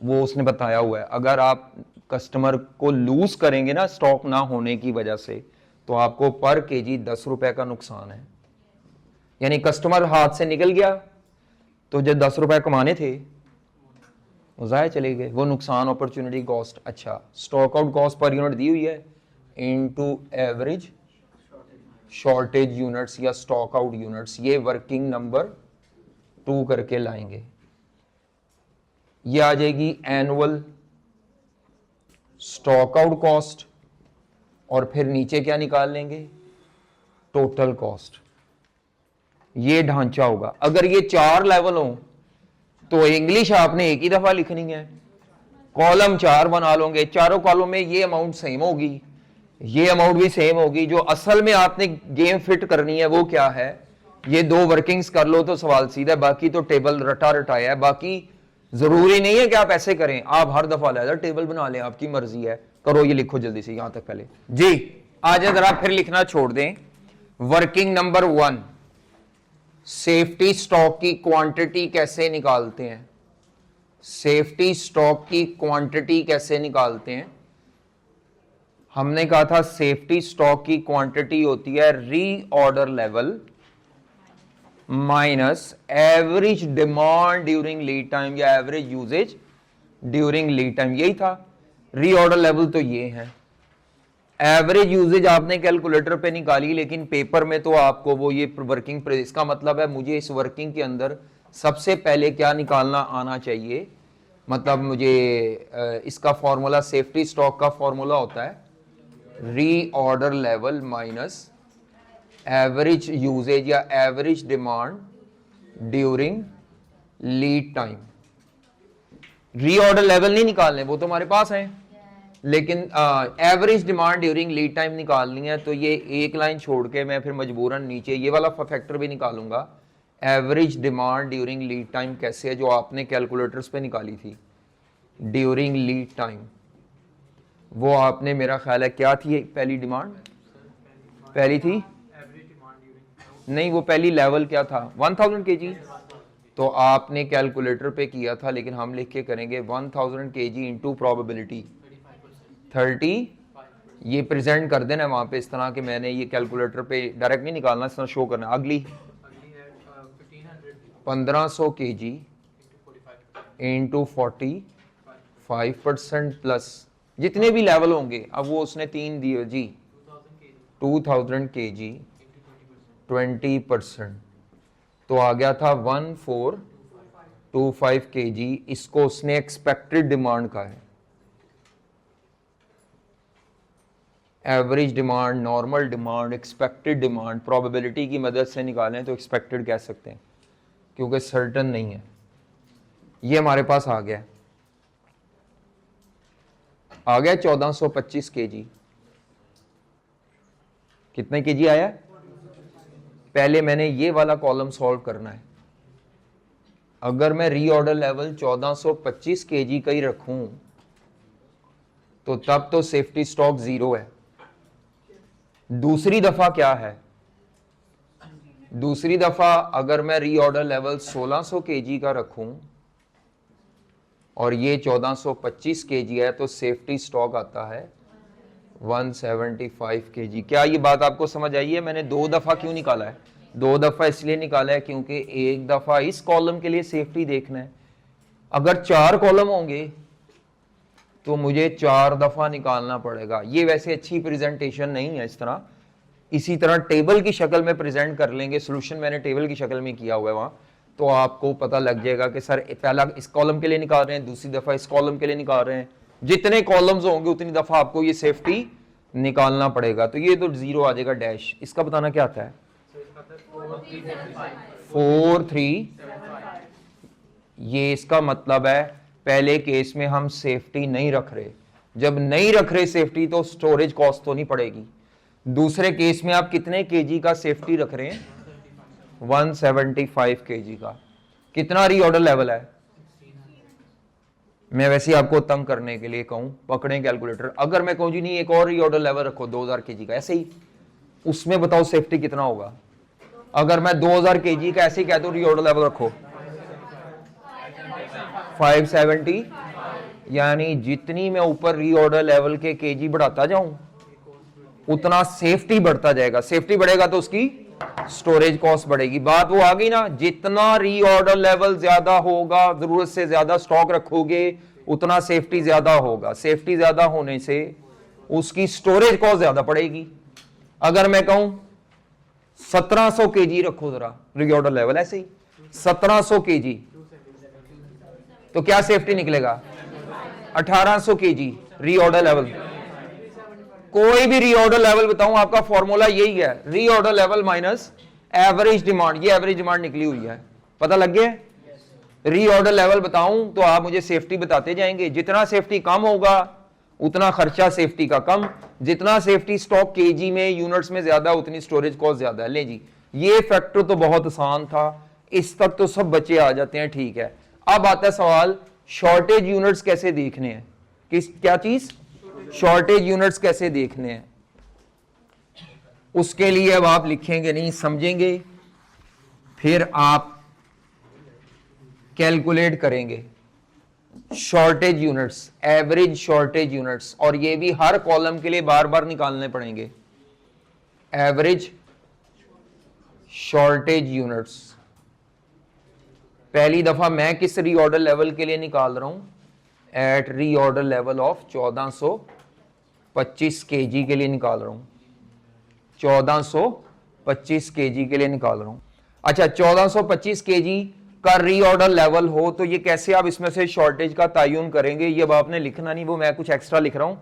वो उसने बताया हुआ है। अगर आप कस्टमर को लूज करेंगे ना स्टॉक ना होने की वजह से, तो आपको पर केजी 10 रुपए का नुकसान है। यानी कस्टमर हाथ से निकल गया तो जो 10 रुपए कमाने थे वो जाया चले गए, वो नुकसान, अपॉर्चुनिटी कॉस्ट। अच्छा, stock out cost per unit दी हुई है इनटू एवरेज शॉर्टेज यूनिट्स या स्टॉक आउट यूनिट्स, ये वर्किंग नंबर 2 करके लाएंगे। ये आ जाएगी एनुअल स्टॉक आउट कॉस्ट, और फिर नीचे क्या निकाल लेंगे? Total cost. ये ढांचा होगा। अगर ये 4 लेवल हो तो इंग्लिश आपने एक ही दफा लिखनी है, कॉलम 4 बना लोगे, चारों कॉलम में ये अमाउंट सेम होगी, ये अमाउंट भी सेम होगी। जो असल में आपने गेम फिट करनी है वो क्या है? ये दो वर्किंग्स कर लो तो सवाल सीधा है, बाकी तो टेबल रटा रटाया है। बाकी जरूरी नहीं है कि आप ऐसे करें, आप हर दफा अलग टेबल बना लें, आपकी मर्जी है। करो ये लिखो जल्दी से यहां तक पहले जी। आज जरा फिर लिखना छोड़ दें। वर्किंग नंबर 1, सेफ्टी स्टॉक की क्वांटिटी कैसे निकालते हैं? सेफ्टी स्टॉक की क्वांटिटी कैसे निकालते हैं? हमने कहा था सेफ्टी स्टॉक की क्वांटिटी होती है reorder level minus average demand during lead time या average usage during lead time. यही था रीऑर्डर लेवल, तो ये है। एवरेज यूजेज आपने कैलकुलेटर पे निकाली, लेकिन पेपर में तो आपको वो ये वर्किंग प्रेस, इसका मतलब है मुझे इस वर्किंग के अंदर सबसे पहले क्या निकालना आना चाहिए। मतलब मुझे इसका फॉर्मूला, सेफ्टी स्टॉक का फॉर्मूला होता है reorder level minus average usage या average demand during lead time. Reorder level नहीं निकालने, वो तो हमारे पास है, लेकिन average demand during lead time निकालनी है। तो ये एक लाइन छोड़ के मैं फिर मजबूरन नीचे ये वाला फैक्टर भी निकालूंगा। Average demand during lead time कैसे है, जो आपने कैलकुलेटर्स पे निकाली थी ड्यूरिंग लीड टाइम। वो आपने, मेरा ख्याल है क्या थी पहली डिमांड? पहली थी नहीं, वो पहली लेवल क्या था? 1000 kg। तो आपने कैलकुलेटर पे किया था, लेकिन हम लिख के करेंगे 1000 kg इंटू प्रोबेबिलिटी 30। ये प्रेजेंट कर देना वहां पे इस तरह कि मैंने ये कैलकुलेटर पे डायरेक्ट नहीं निकालना, इस तरह शो करना। अगली 1500 kg इंटू 45% प्लस जितने भी लेवल होंगे। अब वो उसने 3 दिए जी, 2000 kg 20%, तो आ गया था 1425 kg। इसको उसने एक्सपेक्टेड डिमांड का है, average demand, normal demand, expected demand probability की मदद से निकालें तो एक्सपेक्टेड कह सकते हैं, क्योंकि सर्टन नहीं है। ये हमारे पास आ गया 1425 kg। कितने kg आया? पहले मैंने ये वाला कॉलम सॉल्व करना है। अगर मैं रीऑर्डर लेवल 1425 kg का ही रखूं तो तब तो सेफ्टी स्टॉक 0 है। दूसरी दफा क्या है? दूसरी दफा अगर मैं रीऑर्डर लेवल 1600 kg का रखूं और ये 1425 kg है, तो सेफ्टी स्टॉक आता है 175 kg। क्या ये बात आपको समझ आई है? मैंने 2 दफा क्यों निकाला है? 2 दफा इसलिए निकाला है क्योंकि एक दफा इस कॉलम के लिए सेफ्टी देखना है। अगर 4 कॉलम होंगे तो मुझे 4 दफा निकालना पड़ेगा। ये वैसे अच्छी प्रेजेंटेशन नहीं है इस तरह। इसी तरह टेबल की शक्ल में प्रेजेंट कर लेंगे, सोल्यूशन मैंने टेबल की शक्ल में किया हुआ है वहां, तो आपको पता लग जाएगा कि सर पहला इस कॉलम के लिए निकाल रहे हैं, दूसरी दफा इस कॉलम के लिए निकाल रहे हैं। जितने कॉलम्स होंगे उतनी दफा आपको ये सेफ्टी निकालना पड़ेगा। तो ये तो 0 आ जाएगा डैश। इसका बताना क्या आता है? 43। ये इसका मतलब है पहले केस में हम सेफ्टी नहीं रख रहे। जब नहीं रख रहे सेफ्टी तो स्टोरेज कॉस्ट तो नहीं पड़ेगी। दूसरे केस में आप कितने केजी का सेफ्टी रख रहे हैं? 175 केजी का। कितना रीऑर्डर लेवल है? मैं वैसे आपको तंग करने के लिए कहूं, पकड़ें कैलकुलेटर। अगर मैं कहूं जी नहीं एक और रीऑर्डर लेवल रखो 2000 केजी का, ऐसे ही, उसमें बताओ सेफ्टी कितना होगा? अगर मैं 2000 केजी का ऐसे ही कह दूं रीऑर्डर लेवल रखो 570, यानी जितनी मैं ऊपर रीऑर्डर लेवल के केजी बढ़ाता जाऊं उतना सेफ्टी बढ़ता जाएगा। सेफ्टी बढ़ेगा तो उसकी स्टोरेज कॉस्ट बढ़ेगी। बात वो आ गई ना? जितना रीऑर्डर लेवल ज्यादा होगा, जरूरत से ज्यादा स्टॉक रखोगे उतना सेफ्टी ज्यादा होगा। सेफ्टी ज्यादा होने से उसकी स्टोरेज कॉस्ट ज्यादा पड़ेगी। अगर मैं कहूं 1700 केजी रखो जरा रीऑर्डर लेवल, ऐसे ही 1700 केजी, तो क्या सेफ्टी निकलेगा? 1800 केजी रीऑर्डर लेवल। कोई भी रीऑर्डर लेवल बताऊं, आपका फॉर्मूला यही है, reorder level minus average demand. ये एवरेज डिमांड निकली हुई है, पता लग गया? रीऑर्डर लेवल बताऊं तो आप मुझे सेफ्टी बताते जाएंगे। जितना सेफ्टी कम होगा उतना खर्चा सेफ्टी का कम। जितना सेफ्टी स्टॉक केजी में, यूनिट्स में ज्यादा, उतनी स्टोरेज कॉस्ट ज्यादा है। ले जी, ये फैक्टर तो बहुत आसान था, इस तक तो सब बच्चे आ जाते हैं, ठीक है। अब आता है सवाल शॉर्टेज यूनिट्स कैसे देखने हैं, किस क्या चीज, शॉर्टेज यूनिट्स कैसे देखने हैं। उसके लिए अब आप लिखेंगे नहीं, समझेंगे, फिर आप कैलकुलेट करेंगे shortage units, average shortage units, और ये भी हर कॉलम के लिए बार बार निकालने पड़ेंगे। एवरेज शॉर्टेज यूनिट्स पहली दफा मैं किस रीऑर्डर लेवल के लिए निकाल रहा हूं, at reorder level of 1425 KG के लिए निकाल रहा हूं, 1425 केजी के लिए निकाल रहा हूं। अच्छा, 1425 केजी का रीऑर्डर लेवल हो तो ये कैसे आप इसमें से शॉर्टेज का तयन करेंगे, ये अब आपने लिखना नहीं, वो मैं कुछ एक्स्ट्रा लिख रहा हूं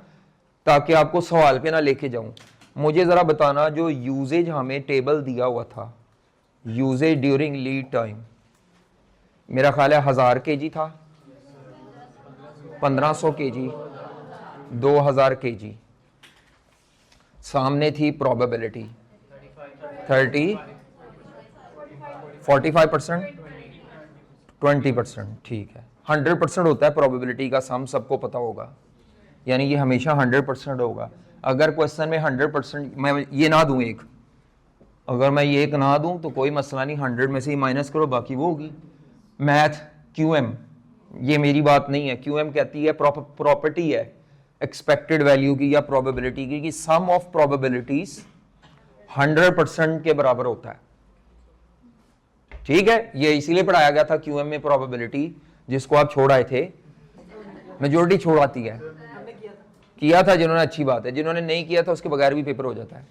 ताकि आपको सवाल पे ना लेके जाऊं। मुझे जरा बताना, जो यूजेज हमें टेबल दिया हुआ था, यूजेज ड्यूरिंग लीड टाइम, मेरा ख्याल है 1000 केजी था, 1500 केजी, 2000 केजी, सामने थी प्रोबेबिलिटी 30, 45%, 20%, ठीक है। 100% होता है प्रोबेबिलिटी का सम, सबको पता होगा, यानी ये हमेशा 100% होगा। अगर क्वेश्चन में 100% मैं ये ना दूं एक, अगर मैं ये एक ना दूं तो कोई मसला नहीं, 100 में से ही माइनस करो, बाकी वो होगी। मैथ क्यूएम, ये मेरी बात नहीं है, क्यूएम कहती है प्रॉपर्टी है एक्सपेक्टेड वैल्यू की या प्रोबेबिलिटी की, कि सम ऑफ प्रोबेबिलिटीज 100% के बराबर होता है, ठीक है। ये इसीलिए पढ़ाया गया था क्यूएम में प्रोबेबिलिटी, जिसको आप छोड़ आए थे, मेजोरिटी छोड़ आती है, किया था जिन्होंने, अच्छी बात है, जिन्होंने नहीं किया था उसके बगैर भी पेपर हो जाता है,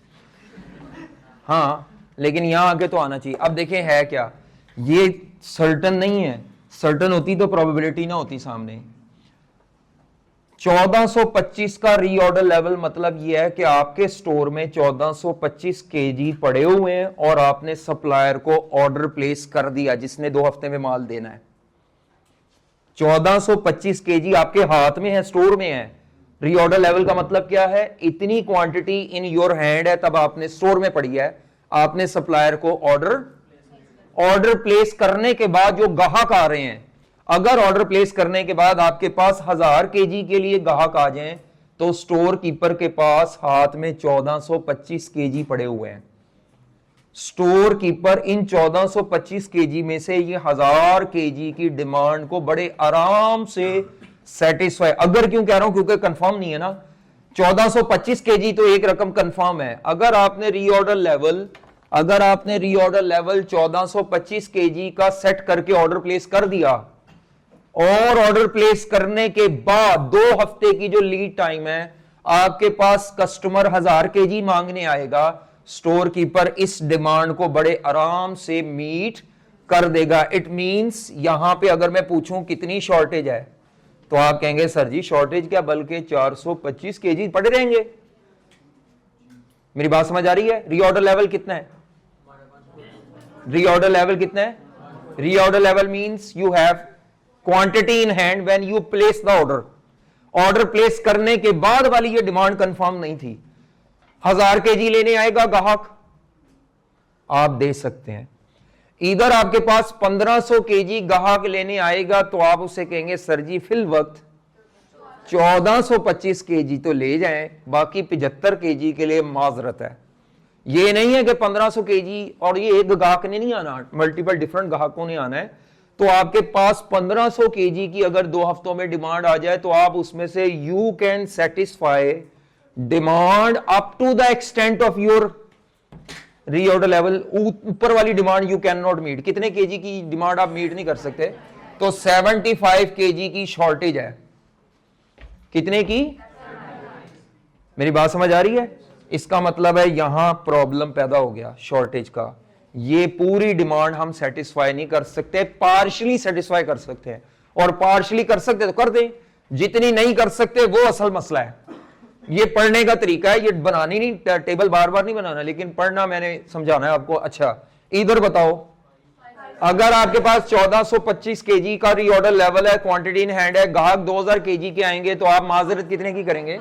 हाँ, लेकिन यहां आके तो आना चाहिए। अब देखें है क्या, ये सर्टन नहीं है, सर्टन होती तो प्रोबेबिलिटी ना होती सामने। 1425 का रीऑर्डर लेवल मतलब यह है कि आपके स्टोर में 1425 केजी पड़े हुए हैं और आपने सप्लायर को ऑर्डर प्लेस कर दिया जिसने 2 हफ्ते में माल देना है। 1425 केजी आपके हाथ में है, स्टोर में है। रीऑर्डर लेवल का मतलब क्या है, इतनी क्वांटिटी इन योर हैंड है, तब आपने स्टोर में पड़ी है, आपने सप्लायर को ऑर्डर प्लेस करने के बाद जो ग्राहक आ रहे हैं, अगर ऑर्डर प्लेस करने के बाद आपके पास 1000 केजी के लिए ग्राहक आ जाएं तो स्टोर कीपर के पास हाथ में 1425 केजी पड़े हुए हैं। स्टोर कीपर इन 1425 केजी में से ये 1000 केजी की डिमांड को बड़े आराम से सेटिस्फाई, अगर क्यों कह रहा हूं, क्योंकि कंफर्म नहीं है ना, 1425 केजी तो एक रकम कंफर्म है। अगर आपने रीऑर्डर लेवल 1425 केजी का सेट करके ऑर्डर प्लेस कर दिया, और ऑर्डर प्लेस करने के बाद 2 हफ्ते की जो लीड टाइम है, आपके पास कस्टमर 1000 केजी मांगने आएगा, स्टोर कीपर इस डिमांड को बड़े आराम से मीट कर देगा। इट मींस यहां पे अगर मैं पूछूं कितनी शॉर्टेज है, तो आप कहेंगे सर जी शॉर्टेज क्या, बल्कि 425 केजी पड़े रहेंगे। मेरी बात समझ आ रही है? रीऑर्डर लेवल कितना है, रीऑर्डर लेवल कितना है, reorder level means you have quantity in hand when you place the order. Order place करने के बाद वाली ये डिमांड कंफर्म नहीं थी। 1000 केजी लेने आएगा ग्राहक, आप दे सकते हैं। इधर आपके पास 1500 केजी ग्राहक लेने आएगा, तो आप उसे कहेंगे सर जी फिल वक्त 1425 केजी तो ले जाएं, बाकी 75 केजी के लिए माजरत है। ये नहीं है कि 1500 केजी और ये एक ग्राहक ने नहीं आना, मल्टीपल डिफरेंट ग्राहकों ने आना है। तो आपके पास 1500 केजी की अगर 2 हफ्तों में डिमांड आ जाए, तो आप उसमें से you can satisfy demand up to the extent of your reorder level. ऊपर वाली डिमांड यू कैन नॉट मीट। कितने केजी की डिमांड आप मीट नहीं कर सकते? तो 75 केजी की शॉर्टेज है। कितने की? मेरी बात समझ आ रही है? इसका मतलब है यहां प्रॉब्लम पैदा हो गया शॉर्टेज का। ये पूरी डिमांड हम सेटिस्फाई नहीं कर सकते, पार्शियली सेटिस्फाई कर सकते हैं, और पार्शियली कर सकते तो कर दें, जितनी नहीं कर सकते वो असल मसला है। ये पढ़ने का तरीका है, ये बनानी नहीं, टेबल बार बार नहीं बनाना, लेकिन पढ़ना मैंने समझाना है आपको। अच्छा इधर बताओ, अगर आपके पास 1425 केजी का रीऑर्डर लेवल है, क्वांटिटी इन हैंड है, ग्राहक 2000 केजी के आएंगे, तो आप माजरत कितने की करेंगे?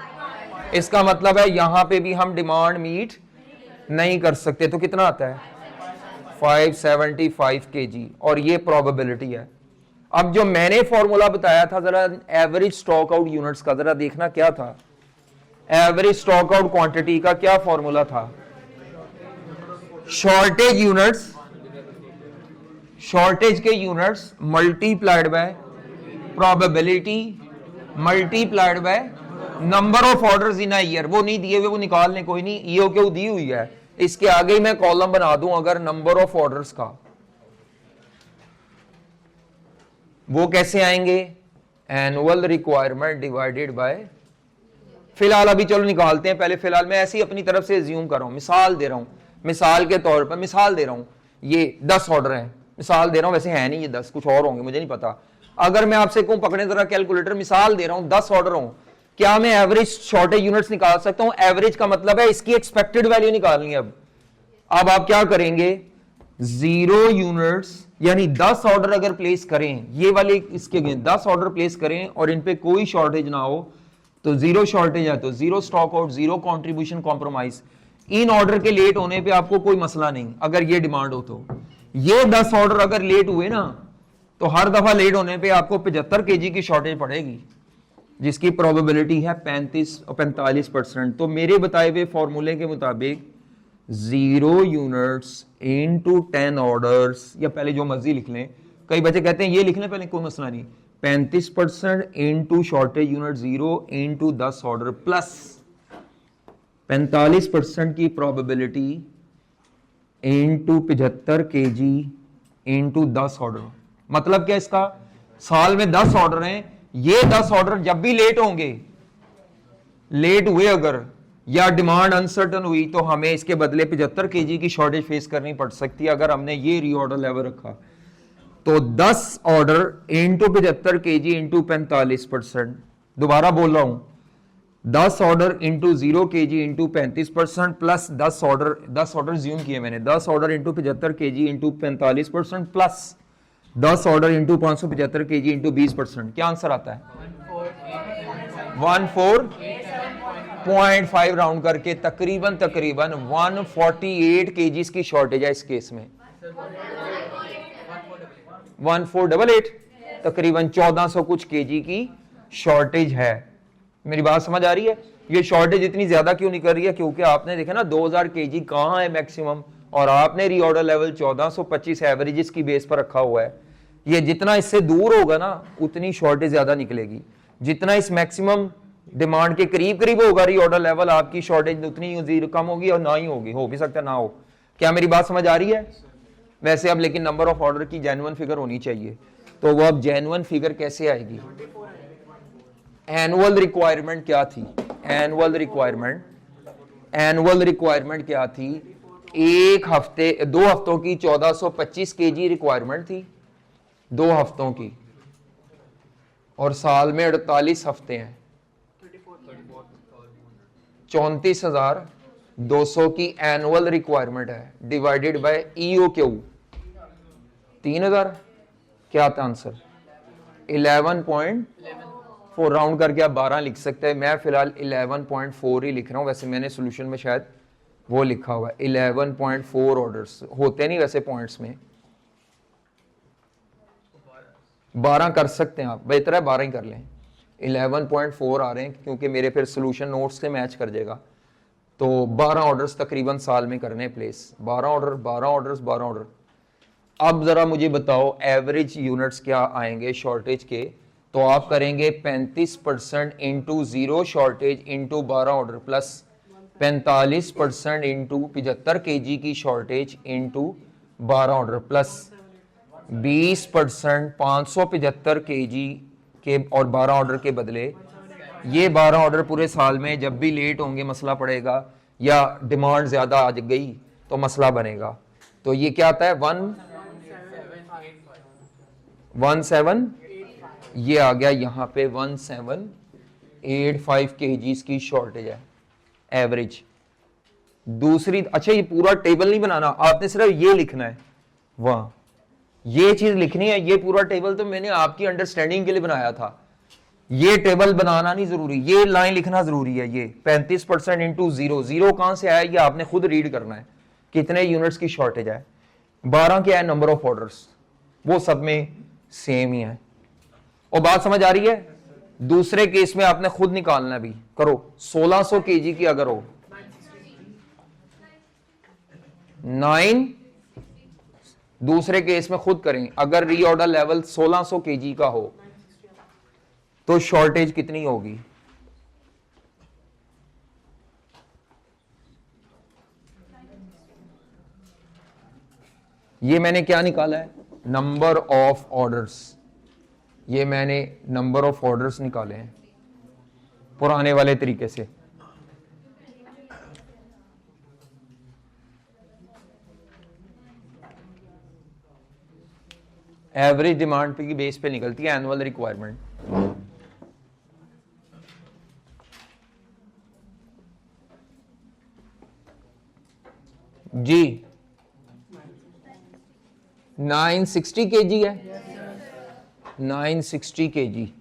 इसका मतलब है यहां पे भी हम डिमांड मीट नहीं कर सकते। तो कितना आता है? 575 kg और ये प्रोबेबिलिटी है। अब जो मैंने फॉर्मूला बताया था जरा एवरेज स्टॉक आउट यूनिट्स का जरा देखना क्या था। एवरेज स्टॉक आउट क्वांटिटी का क्या फॉर्मूला था? शॉर्टेज यूनिट्स, शॉर्टेज के units multiplied by probability multiplied by number of orders in a year. वो नहीं दिए हुए, वो निकाल लें, कोई नहीं, ईओ क्यू दी हुई है, इसके आगे ही मैं कॉलम बना दूं अगर नंबर ऑफ ऑर्डर्स का। वो कैसे आएंगे? एनुअल रिक्वायरमेंट डिवाइडेड बाय, फिलहाल अभी चलो निकालते हैं पहले, फिलहाल मैं ऐसे ही अपनी तरफ से एज्यूम कर रहा हूं, मिसाल दे रहा हूं, मिसाल के तौर पर मिसाल दे रहा हूं, ये 10 ऑर्डर हैं, मिसाल दे रहा हूं, वैसे है नहीं ये 10, कुछ और होंगे मुझे नहीं पता। अगर मैं आपसे कहूं पकड़े जरा कैलकुलेटर, मिसाल दे रहा हूं 10 ऑर्डर हों, क्या मैं एवरेज शॉर्टेज यूनिट्स निकाल सकता हूं? एवरेज का मतलब है इसकी एक्सपेक्टेड वैल्यू निकालनी है। अब आप क्या करेंगे? 0 यूनिट्स यानी 10 ऑर्डर अगर प्लेस करें, ये वाले इसके 10 ऑर्डर प्लेस करें और इन पे कोई शॉर्टेज ना हो तो 0 शॉर्टेज है तो 0 stock out, 0 contribution compromise. In order के लेट होने पे आपको कोई मसला नहीं अगर ये डिमांड हो तो। ये 10 ऑर्डर अगर लेट हुए ना तो हर दफा लेट होने पे आपको 75 केजी की शॉर्टेज पड़ेगी, जिसकी प्रोबेबिलिटी है 45% तो मेरे बताए हुए फॉर्मूले के मुताबिक 0 यूनिट्स इनटू 10 ऑर्डर्स, या पहले जो मर्जी लिख लें, कई बच्चे कहते हैं ये लिख लें पहले, कोई मसला नहीं, 35% into shortage unit 0 into 10 order plus 45% की probability into 75 KG into 10 order. मतलब क्या इसका? साल में 10 ऑर्डर हैं, ये 10 ऑर्डर जब भी लेट होंगे, लेट हुए अगर या डिमांड अनसर्टन हुई तो हमें इसके बदले 75 केजी की शॉर्टेज फेस करनी पड़ सकती है अगर हमने ये रीऑर्डर लेवल रखा। तो 10 ऑर्डर इनटू 75 केजी इनटू 45%, दोबारा बोल रहा हूं, 10 order into 0 KG into 35% plus 10 order assume किए मैंने, 10 order into 75 KG into 45% plus 10 order into 575 KG into 20%। क्या आंसर आता है? 14.5 राउंड करके तकरीबन 148 केजीज की शॉर्टेज है इस केस में। 1488 तकरीबन 1400 कुछ केजी की शॉर्टेज है। मेरी बात समझ आ रही है? ये शॉर्टेज इतनी ज्यादा क्यों निकल रही है? क्योंकि आपने देखा ना 2000 केजी कहां है मैक्सिमम, और आपने रीऑर्डर लेवल 1425 एवरेजेस की बेस पर रखा हुआ है। ये जितना इससे दूर होगा ना उतनी शॉर्टेज ज्यादा निकलेगी, जितना इस मैक्सिमम डिमांड के करीब करीब होगा रीऑर्डर लेवल, आपकी शॉर्टेज उतनी कम होगी और ना ही होगी, हो भी सकता है ना हो। क्या मेरी बात समझ आ रही है? वैसे अब लेकिन नंबर ऑफ ऑर्डर की जेन्युइन फिगर होनी चाहिए, तो वो अब जेन्युइन फिगर कैसे आएगी? एनुअल रिक्वायरमेंट क्या थी? एनुअल रिक्वायरमेंट क्या थी? एक हफ्ते 2 हफ्तों की 1425 केजी रिक्वायरमेंट थी, 2 हफ्तों की, और साल में 48 हफ्ते हैं, 34,200 की एनुअल रिक्वायरमेंट है, डिवाइडेड बाय EOQ 3000। क्या आता आंसर? 11.4 राउंड करके आप 12 लिख सकते हैं, मैं फिलहाल 11.4 ही लिख रहा हूं, वैसे मैंने सोल्यूशन में शायद वो लिखा हुआ है 11.4 ऑर्डर्स होते नहीं वैसे पॉइंट्स में, 12 कर सकते हैं आप, बेहतर है 12 ही कर लें। 11.4 आ रहे हैं क्योंकि मेरे फिर सोल्यूशन नोट्स से मैच कर जाएगा। तो 12 ऑर्डर्स तकरीबन साल में करने प्लेस, 12 ऑर्डर। अब जरा मुझे बताओ एवरेज यूनिट्स क्या आएंगे शॉर्टेज के? तो आप करेंगे 35% into 0 shortage into 12 order plus 45% into 75 KG की shortage into 12 order plus 20% 575 KG के और 12 ऑर्डर के बदले। ये 12 ऑर्डर पूरे साल में जब भी लेट होंगे मसला पड़ेगा, या डिमांड ज्यादा आ गई तो मसला बनेगा। तो ये क्या आता है? 17, ये आ गया यहाँ पे 1785 केजीज की शॉर्टेज है एवरेज। दूसरी, अच्छा ये पूरा टेबल नहीं बनाना, आपने सिर्फ ये लिखना है, वहां ये चीज लिखनी है। ये पूरा टेबल तो मैंने आपकी अंडरस्टैंडिंग के लिए बनाया था, ये टेबल बनाना नहीं जरूरी, ये लाइन लिखना जरूरी है। ये 35% इंटू 0 कहां से आया ये आपने खुद रीड करना है, कितने यूनिट्स की शॉर्टेज है। 12 क्या है नंबर ऑफ ऑर्डर्स, वो सब में सेम ही है। और बात समझ आ रही है? दूसरे केस में आपने खुद निकालना भी, करो 1600 केजी की अगर हो 9, दूसरे केस में खुद करें, अगर रीऑर्डर लेवल 1600 केजी का हो तो शॉर्टेज कितनी होगी? ये मैंने क्या निकाला है? Number of orders. ये मैंने नंबर ऑफ ऑर्डर्स निकाले हैं पुराने वाले तरीके से। एवरेज डिमांड पे की बेस पे निकलती है एनुअल रिक्वायरमेंट। जी 960 केजी है, 960 केजी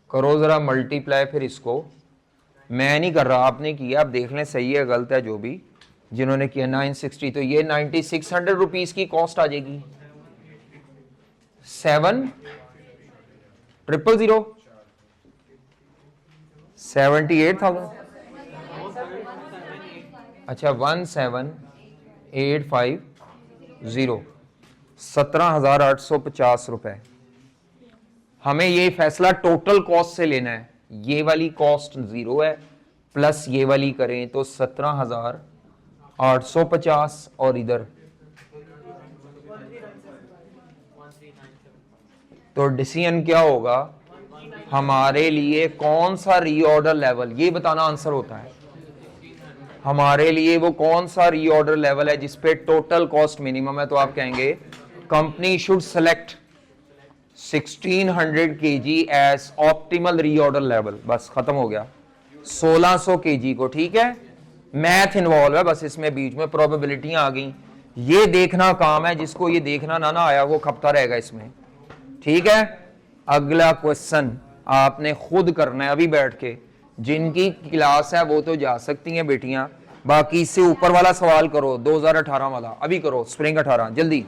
करो जरा मल्टीप्लाई, फिर इसको मैं नहीं कर रहा, आपने किया, आप देख लें सही है गलत है जो भी, जिन्होंने किया 960, तो ये 9600 रुपीज की कॉस्ट आ जाएगी। 7000 78,000, अच्छा 17850, 17,850 रुपए। हमें ये फैसला टोटल कॉस्ट से लेना है, ये वाली कॉस्ट 0 है, प्लस ये वाली करें तो 17,850, और इधर तो डिसीजन क्या होगा हमारे लिए? कौन सा रीऑर्डर लेवल, ये बताना आंसर होता है हमारे लिए। वो कौन सा रीऑर्डर लेवल है जिसपे टोटल कॉस्ट मिनिमम है? तो आप कहेंगे company should select 1600 kg as optimal reorder level. बस खत्म हो गया। 1600 kg को, ठीक है, मैथ इन्वॉल्व है बस इसमें, बीच में प्रोबेबिलिटियां आ गई। ये देखना काम है, जिसको ये देखना ना आया वो खपता रहेगा इसमें, ठीक है। अगला क्वेश्चन आपने खुद करना है अभी बैठ के, जिनकी क्लास है वो तो जा सकती हैं बेटियां, बाकी इससे ऊपर वाला सवाल करो 2018 वाला, अभी करो स्प्रिंग 18 जल्दी।